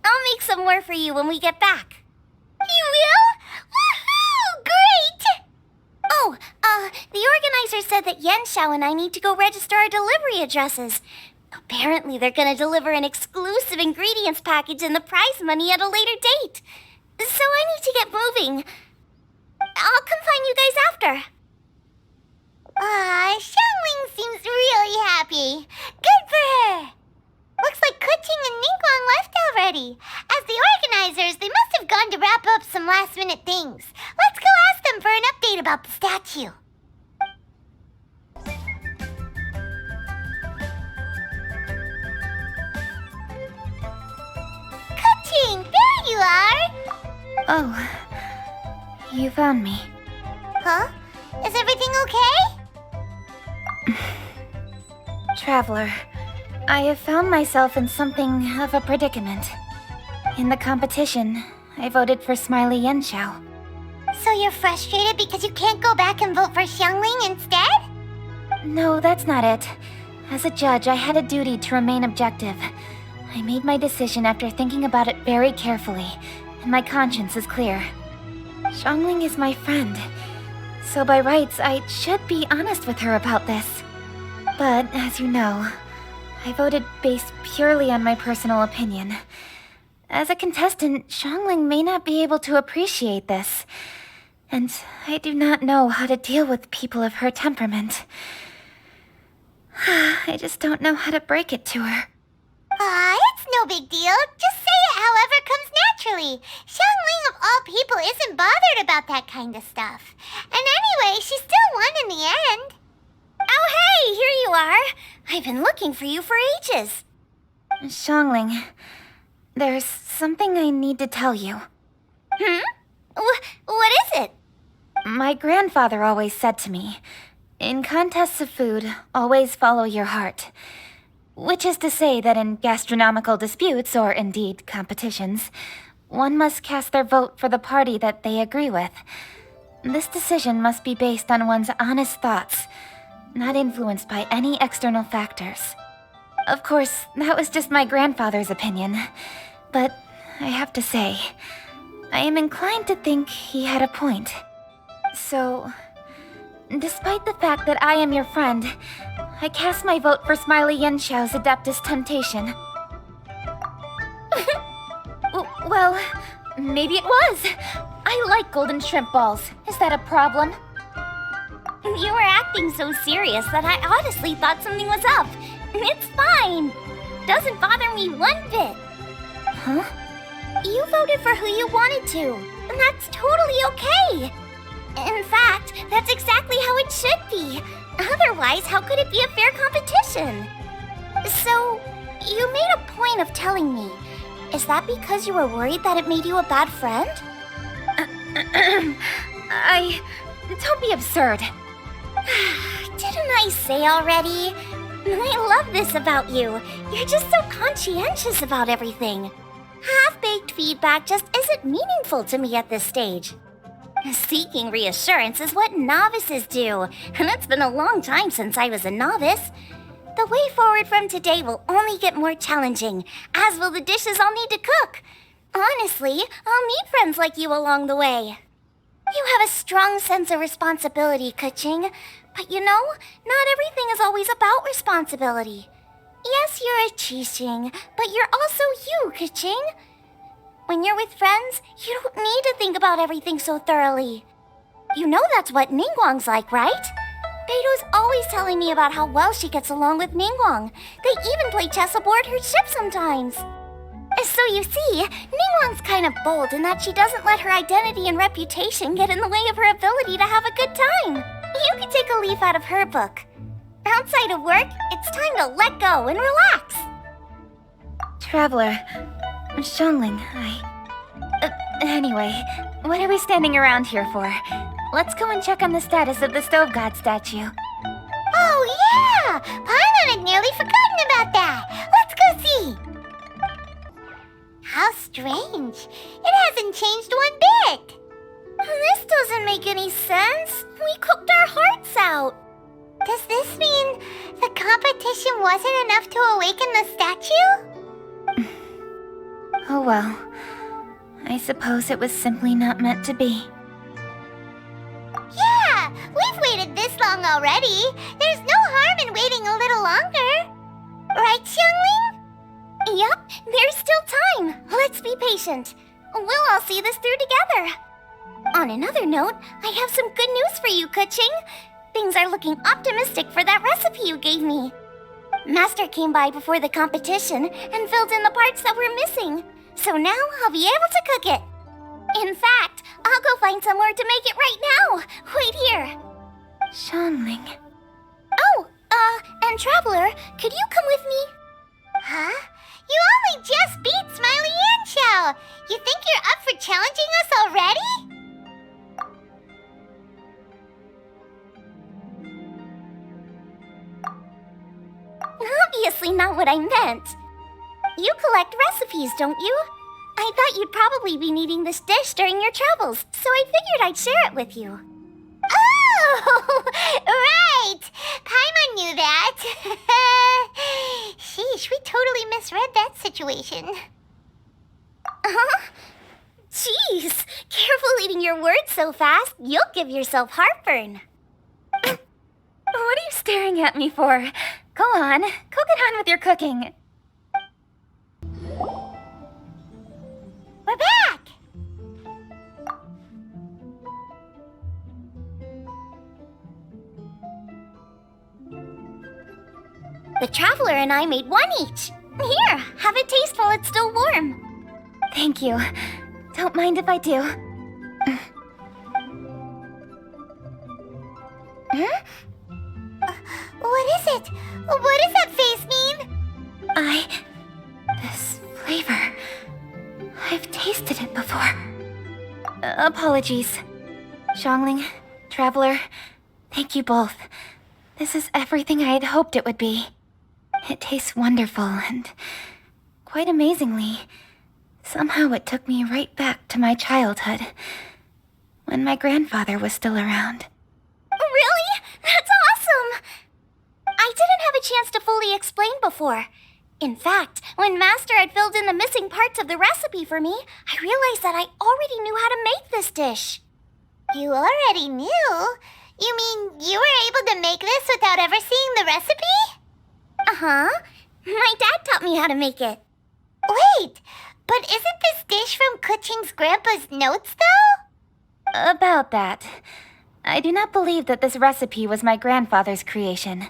I'll make some more for you when we get back. You will? Woohoo! Great! Oh, the organizer said that Yanxiao and I need to go register our delivery addresses. Apparently, they're gonna deliver an exclusive ingredients package and the prize money at a later date. So I need to get moving. I'll come find you guys after. Xiangling seems really happy. Good for her. Looks like Kuching and Ningguang left already. As the organizers, they must have gone to wrap up some last-minute things. Let's go ask them for an update about the statue. Kuching, there you are! Oh, you found me. Huh? Is everything okay? Traveler, I have found myself in something of a predicament. In the competition, I voted for Smiley Yanxiao. So you're frustrated because you can't go back and vote for Xiangling instead? No, that's not it. As a judge, I had a duty to remain objective. I made my decision after thinking about it very carefully, and my conscience is clear. Xiangling is my friend, So by rights, I should be honest with her about this. But, as you know, I voted based purely on my personal opinion. As a contestant, Xiangling may not be able to appreciate this. And I do not know how to deal with people of her temperament. I just don't know how to break it to her. It's no big deal. Just say it however comes naturally. Xiangling of all people isn't bothered about that kind of stuff. And anyway, she still won in the end. Oh hey, here you are. I've been looking for you for ages. Xiangling, there's something I need to tell you. What is it? My grandfather always said to me, in contests of food, always follow your heart. Which is to say that in gastronomical disputes, or indeed competitions, one must cast their vote for the party that they agree with. This decision must be based on one's honest thoughts, not influenced by any external factors. Of course, that was just my grandfather's opinion, but I have to say, I am inclined to think he had a point. So, despite the fact that I am your friend, I cast my vote for Smiley Yenxiao's Adeptus Temptation. Well, maybe it was. I like golden shrimp balls. Is that a problem? You were acting so serious that I honestly thought something was up. It's fine. Doesn't bother me one bit. Huh? You voted for who you wanted to, and that's totally okay. In fact, that's exactly how it should be. Otherwise, how could it be a fair competition? So, you made a point of telling me. Is that because you were worried that it made you a bad friend? Don't be absurd. Didn't I say already? I love this about you. You're just so conscientious about everything. Half-baked feedback just isn't meaningful to me at this stage. Seeking reassurance is what novices do, and it's been a long time since I was a novice. The way forward from today will only get more challenging, as will the dishes I'll need to cook. Honestly, I'll meet friends like you along the way. You have a strong sense of responsibility, Keqing. But you know, not everything is always about responsibility. Yes, you're a Qixing, but you're also you, Keqing. When you're with friends, you don't need to think about everything so thoroughly. You know that's what Ningguang's like, right? Beido's always telling me about how well she gets along with Ningguang. They even play chess aboard her ship sometimes. So you see, Ningguang's kind of bold in that she doesn't let her identity and reputation get in the way of her ability to have a good time. You could take a leaf out of her book. Outside of work, it's time to let go and relax. Traveler, Xiangling, anyway, what are we standing around here for? Let's go and check on the status of the Stove God statue. Oh, yeah! Paimon had nearly forgotten about that. Let's go see. How strange. It hasn't changed one bit. This doesn't make any sense. We cooked our hearts out. Does this mean the competition wasn't enough to awaken the statue? Oh well. I suppose it was simply not meant to be. Yeah, we've waited this long already. There's no harm in waiting a little longer. Right, Xiangling? Yep, there's still time. Let's be patient. We'll all see this through together. On another note, I have some good news for you, Keqing. Things are looking optimistic for that recipe you gave me. Master came by before the competition and filled in the parts that were missing. So now I'll be able to cook it. In fact, I'll go find somewhere to make it right now. Wait here. Xiangling. Oh, and Traveler, could you come with me? Huh? You only just beat Smiley Yanxiao. You think you're up for challenging us already? Obviously not what I meant. You collect recipes, don't you? I thought you'd probably be needing this dish during your travels, so I figured I'd share it with you. Oh, right! Paimon knew that. Sheesh, we totally misread that situation. Jeez, careful eating your your words so fast, you'll give yourself heartburn. What are you staring at me for? Go on, go get on with your cooking. We're back! The Traveler and I made one each. Here, have a taste while it's still warm. Thank you. Don't mind if I do. What is it? What does that face mean? This flavor. I've tasted it before. Apologies. Xiangling, Traveler, thank you both. This is everything I had hoped it would be. It tastes wonderful and, quite amazingly, somehow it took me right back to my childhood, when my grandfather was still around. Really? That's awesome! I didn't have a chance to fully explain before. In fact, when Master had filled in the missing parts of the recipe for me, I realized that I already knew how to make this dish. You already knew? You mean you were able to make this without ever seeing the recipe? Uh-huh. My dad taught me how to make it. Wait, but isn't this dish from Kuching's grandpa's notes, though? About that, I do not believe that this recipe was my grandfather's creation.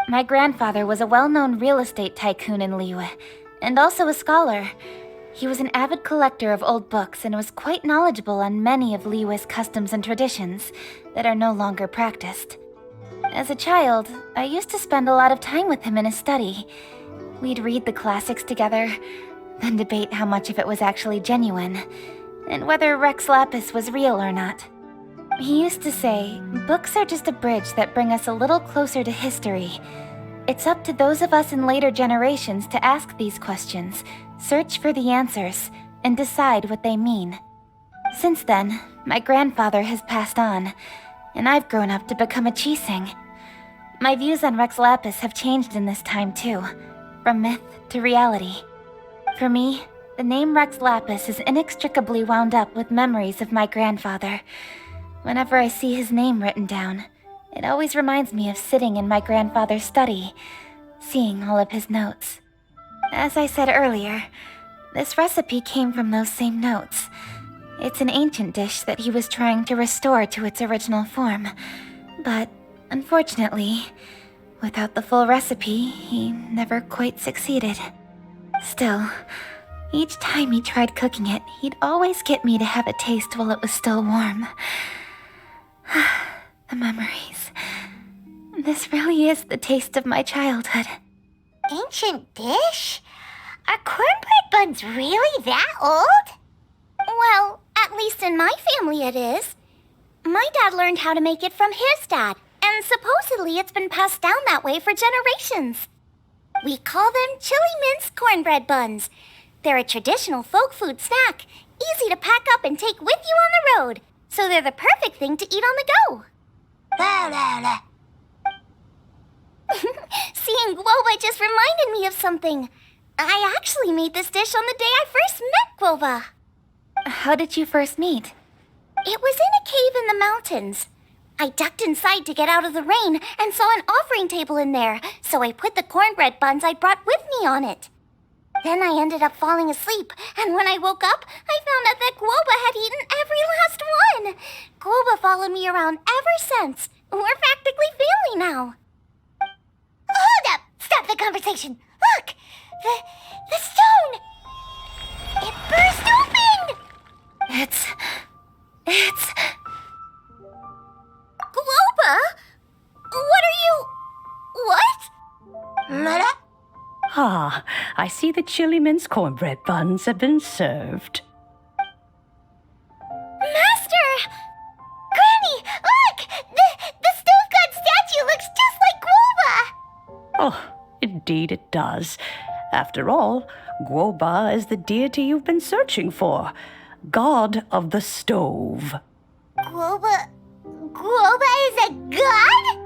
My grandfather was a well-known real estate tycoon in Liyue, and also a scholar. He was an avid collector of old books and was quite knowledgeable on many of Liyue's customs and traditions that are no longer practiced. As a child, I used to spend a lot of time with him in his study. We'd read the classics together, then debate how much of it was actually genuine, and whether Rex Lapis was real or not. He used to say, books are just a bridge that bring us a little closer to history. It's up to those of us in later generations to ask these questions, search for the answers, and decide what they mean. Since then, my grandfather has passed on, and I've grown up to become a Qixing. My views on Rex Lapis have changed in this time too, from myth to reality. For me, the name Rex Lapis is inextricably wound up with memories of my grandfather. Whenever I see his name written down, it always reminds me of sitting in my grandfather's study, seeing all of his notes. As I said earlier, this recipe came from those same notes. It's an ancient dish that he was trying to restore to its original form. But, unfortunately, without the full recipe, he never quite succeeded. Still, each time he tried cooking it, he'd always get me to have a taste while it was still warm. The memories. This really is the taste of my childhood. Ancient dish? Are cornbread buns really that old? Well, at least in my family it is. My dad learned how to make it from his dad, and supposedly it's been passed down that way for generations. We call them chili mince cornbread buns. They're a traditional folk food snack, easy to pack up and take with you on the road, so they're the perfect thing to eat on the go. La la la. Seeing Guoba just reminded me of something. I actually made this dish on the day I first met Guoba. How did you first meet? It was in a cave in the mountains. I ducked inside to get out of the rain and saw an offering table in there, so I put the cornbread buns I brought with me on it. Then I ended up falling asleep, and when I woke up, I found out that Guoba had eaten every last one. Guoba followed me around ever since. We're practically family now. Hold up! Stop the conversation! Look! The stone! It burst open! It's... Guoba? What are you... What? Mother? Ah, I see the chili mince cornbread buns have been served. Master! Granny, look! The stove god statue looks just like Guoba! Oh, indeed it does. After all, Guoba is the deity you've been searching for. God of the stove. Guoba is a god?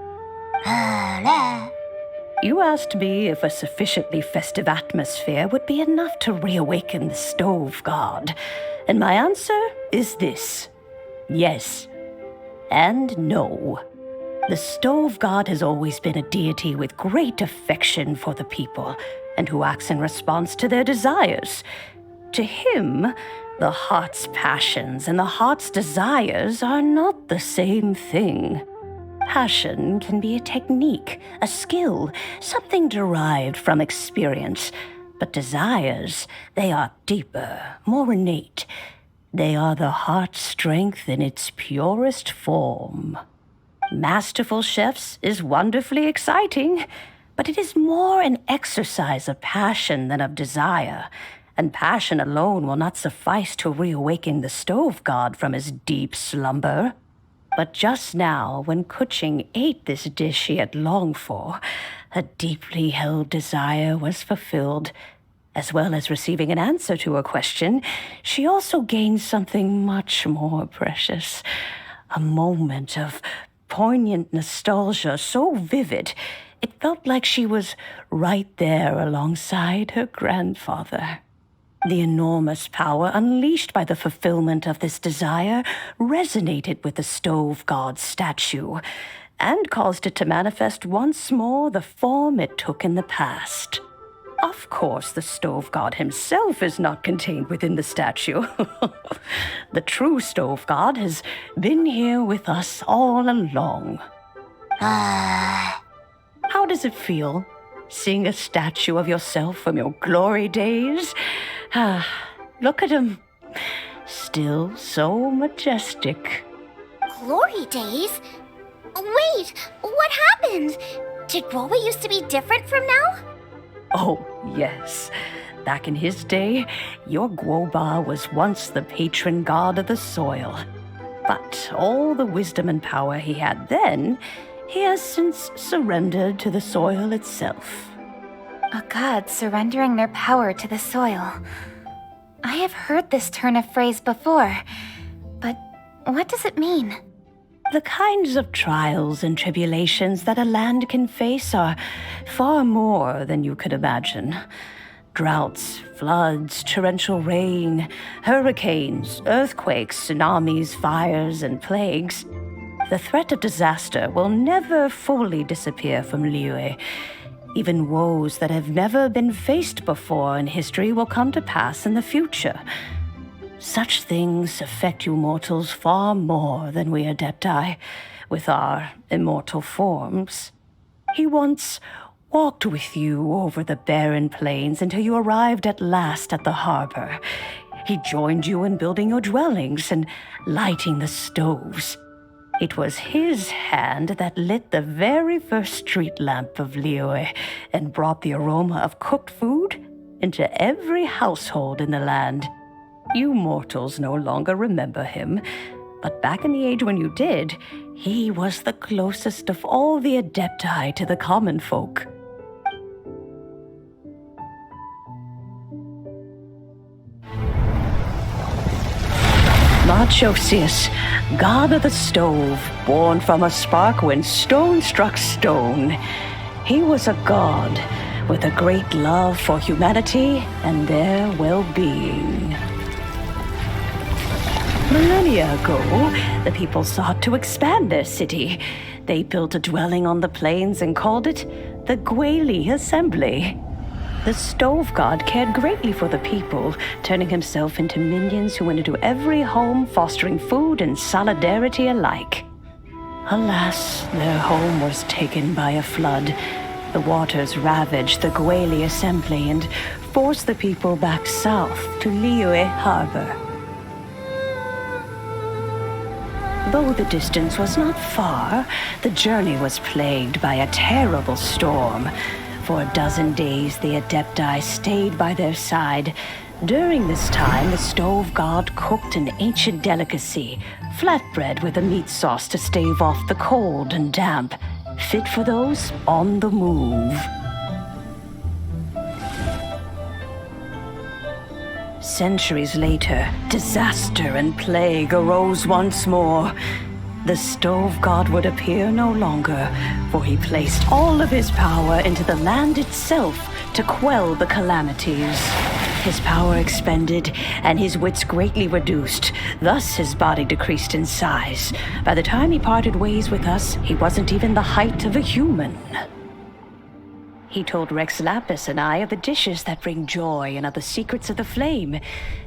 You asked me if a sufficiently festive atmosphere would be enough to reawaken the stove god. And my answer is this. Yes and no. The stove god has always been a deity with great affection for the people, and who acts in response to their desires. To him, the heart's passions and the heart's desires are not the same thing. Passion can be a technique, a skill, something derived from experience. But desires, they are deeper, more innate. They are the heart's strength in its purest form. Masterful chefs is wonderfully exciting, but it is more an exercise of passion than of desire, and passion alone will not suffice to reawaken the stove god from his deep slumber. But just now, when Kuching ate this dish he had longed for, a deeply held desire was fulfilled. As well as receiving an answer to her question, she also gained something much more precious. A moment of poignant nostalgia so vivid, it felt like she was right there alongside her grandfather. The enormous power unleashed by the fulfillment of this desire resonated with the stove god's statue and caused it to manifest once more the form it took in the past. Of course, the stove god himself is not contained within the statue. The true stove god has been here with us all along. How does it feel, seeing a statue of yourself from your glory days? Look at him. Still so majestic. Glory days? Wait, what happened? Did Guoba used to be different from now? Oh, yes. Back in his day, your Guoba was once the patron god of the soil. But all the wisdom and power he had then, he has since surrendered to the soil itself. A god surrendering their power to the soil. I have heard this turn of phrase before, but what does it mean? The kinds of trials and tribulations that a land can face are far more than you could imagine. Droughts, floods, torrential rain, hurricanes, earthquakes, tsunamis, fires, and plagues. The threat of disaster will never fully disappear from Liyue. Even woes that have never been faced before in history will come to pass in the future. Such things affect you mortals far more than we Adepti, with our immortal forms. He once walked with you over the barren plains until you arrived at last at the harbor. He joined you in building your dwellings and lighting the stoves. It was his hand that lit the very first street lamp of Liyue and brought the aroma of cooked food into every household in the land. You mortals no longer remember him, but back in the age when you did, he was the closest of all the Adepti to the common folk. Marchosius, god of the stove, born from a spark when stone struck stone. He was a god with a great love for humanity and their well-being. Millennia ago, the people sought to expand their city. They built a dwelling on the plains and called it the Guili Assembly. The stove god cared greatly for the people, turning himself into minions who went into every home, fostering food and solidarity alike. Alas, their home was taken by a flood. The waters ravaged the Guili Assembly and forced the people back south to Liyue Harbor. Though the distance was not far, the journey was plagued by a terrible storm. For a dozen days, the Adepti stayed by their side. During this time, the stove god cooked an ancient delicacy, flatbread with a meat sauce to stave off the cold and damp, fit for those on the move. Centuries later, disaster and plague arose once more. The stove god would appear no longer, for he placed all of his power into the land itself to quell the calamities. His power expended, and his wits greatly reduced. Thus, his body decreased in size. By the time he parted ways with us, he wasn't even the height of a human. He told Rex Lapis and I of the dishes that bring joy and of the secrets of the flame,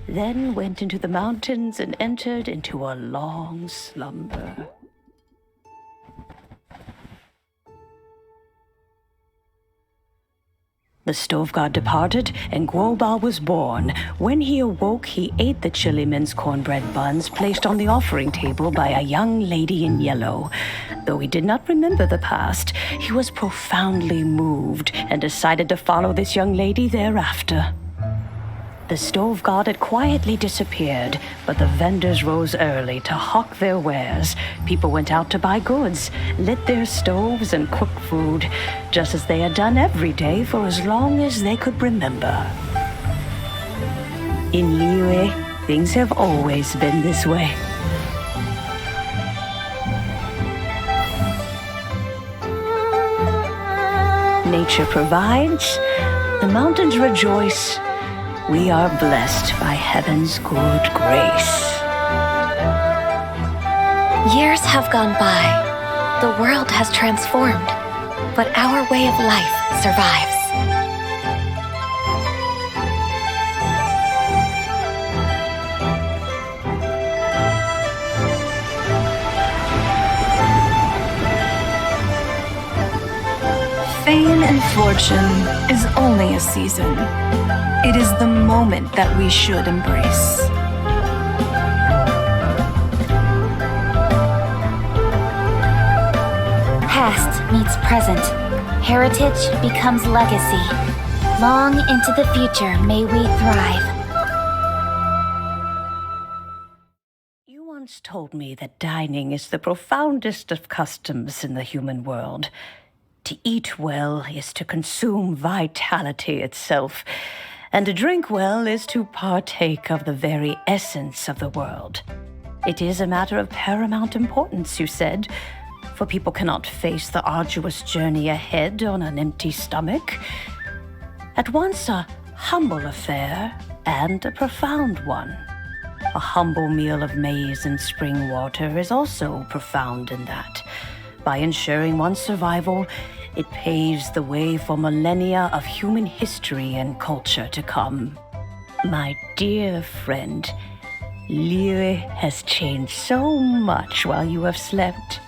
then went into the mountains and entered into a long slumber. The stove god departed, and Guoba was born. When he awoke, he ate the chili mince cornbread buns placed on the offering table by a young lady in yellow. Though he did not remember the past, he was profoundly moved and decided to follow this young lady thereafter. The stove god had quietly disappeared, but the vendors rose early to hawk their wares. People went out to buy goods, lit their stoves, and cooked food, just as they had done every day for as long as they could remember. In Liyue, things have always been this way. Nature provides, the mountains rejoice. We are blessed by heaven's good grace. Years have gone by. The world has transformed, but our way of life survives. Fame and fortune is only a season. It is the moment that we should embrace. Past meets present. Heritage becomes legacy. Long into the future may we thrive. You once told me that dining is the profoundest of customs in the human world. To eat well is to consume vitality itself, and to drink well is to partake of the very essence of the world. It is a matter of paramount importance, you said, for people cannot face the arduous journey ahead on an empty stomach. At once a humble affair and a profound one. A humble meal of maize and spring water is also profound in that. By ensuring one's survival, it paves the way for millennia of human history and culture to come. My dear friend, Liyue has changed so much while you have slept.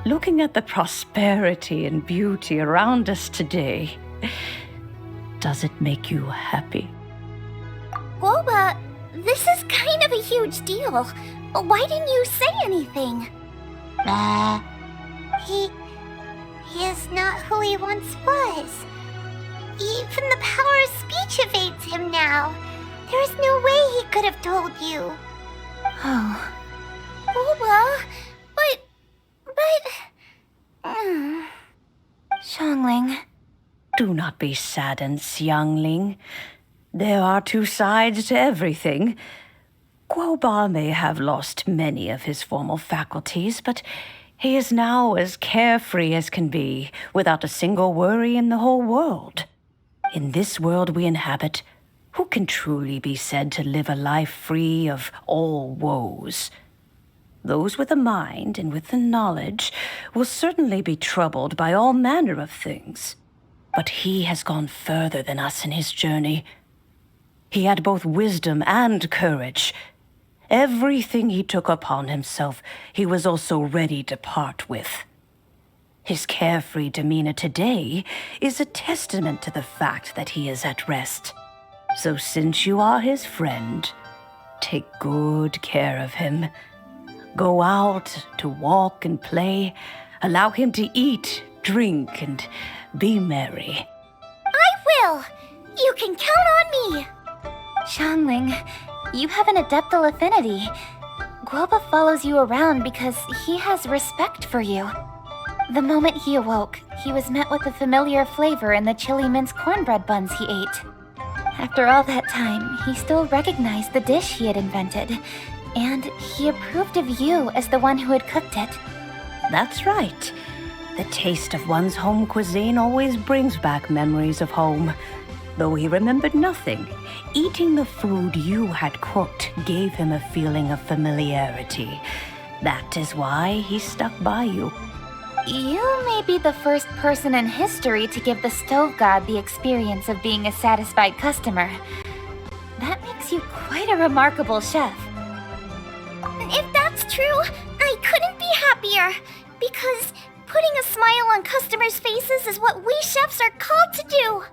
Looking at the prosperity and beauty around us today, does it make you happy? Guoba, this is kind of a huge deal. Why didn't you say anything? He is not who he once was. Even the power of speech evades him now. There is no way he could have told you. Oh. Guoba, but... Xiangling. Do not be saddened, Xiangling. There are two sides to everything. Guoba may have lost many of his formal faculties, but he is now as carefree as can be, without a single worry in the whole world. In this world we inhabit, who can truly be said to live a life free of all woes? Those with a mind and with the knowledge will certainly be troubled by all manner of things. But he has gone further than us in his journey. He had both wisdom and courage. Everything he took upon himself, he was also ready to part with. His carefree demeanor today is a testament to the fact that he is at rest. So since you are his friend, take good care of him. Go out to walk and play. Allow him to eat, drink, and be merry. I will! You can count on me! Xiangling, you have an adeptal affinity. Guoba follows you around because he has respect for you. The moment he awoke, he was met with a familiar flavor in the chili mince cornbread buns he ate. After all that time, he still recognized the dish he had invented, and he approved of you as the one who had cooked it. That's right. The taste of one's home cuisine always brings back memories of home. though he remembered nothing. Eating the food you had cooked gave him a feeling of familiarity. That is why he stuck by you. You may be the first person in history to give the stove god the experience of being a satisfied customer. That makes you quite a remarkable chef. If that's true, I couldn't be happier. Because putting a smile on customers' faces is what we chefs are called to do.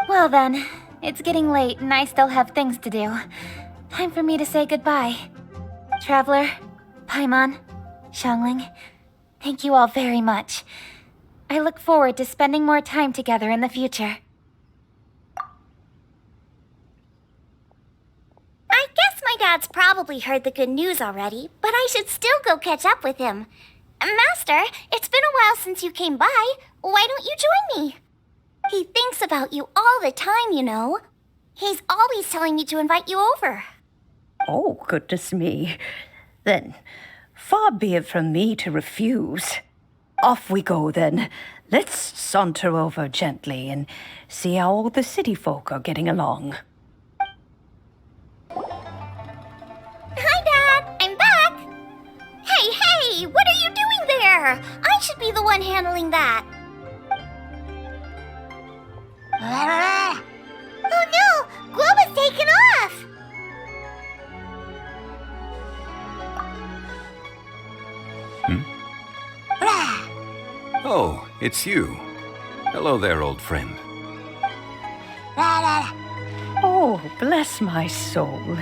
Well then, it's getting late and I still have things to do. Time for me to say goodbye. Traveler, Paimon, Xiangling, thank you all very much. I look forward to spending more time together in the future. I guess my dad's probably heard the good news already, but I should still go catch up with him. Master, it's been a while since you came by. Why don't you join me? He thinks about you all the time, you know. He's always telling me to invite you over. Oh, goodness me. Then, far be it from me to refuse. Off we go, then. Let's saunter over gently and see how all the city folk are getting along. Hi, Dad. I'm back. Hey, what are you doing there? I should be the one handling that. Oh no! Globa's taken off! Oh, it's you. Hello there, old friend. Oh, bless my soul.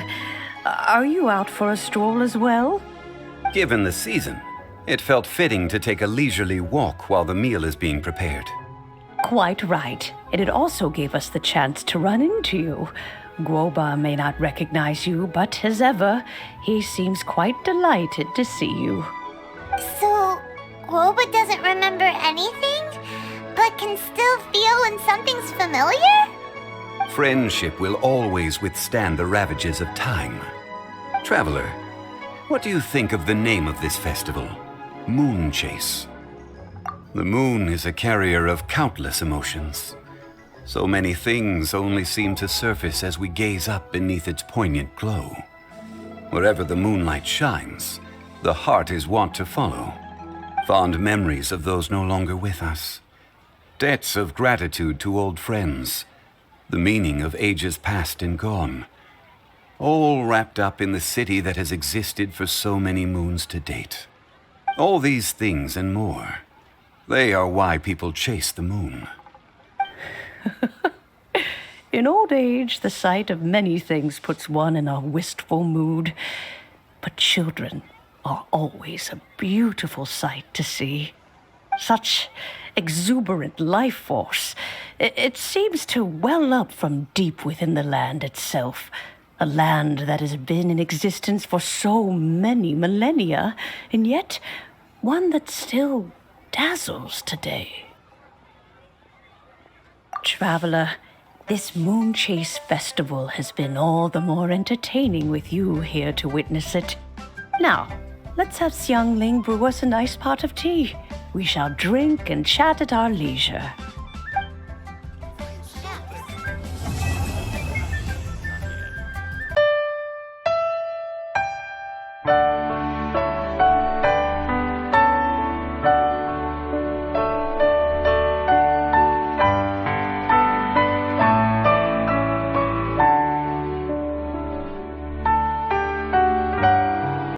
Are you out for a stroll as well? Given the season, it felt fitting to take a leisurely walk while the meal is being prepared. Quite right. And it also gave us the chance to run into you. Guoba may not recognize you, but as ever, he seems quite delighted to see you. So, Guoba doesn't remember anything, but can still feel when something's familiar? Friendship will always withstand the ravages of time. Traveler, what do you think of the name of this festival? Moon Chase. The moon is a carrier of countless emotions. So many things only seem to surface as we gaze up beneath its poignant glow. Wherever the moonlight shines, the heart is wont to follow. Fond memories of those no longer with us. Debts of gratitude to old friends. The meaning of ages past and gone. All wrapped up in the city that has existed for so many moons to date. All these things and more. They are why people chase the moon. In old age, the sight of many things puts one in a wistful mood. But children are always a beautiful sight to see. Such exuberant life force. It seems to well up from deep within the land itself. A land that has been in existence for so many millennia, and yet one that still dazzles today. Traveler, this Moon Chase Festival has been all the more entertaining with you here to witness it. Now, let's have Xiangling brew us a nice pot of tea. We shall drink and chat at our leisure.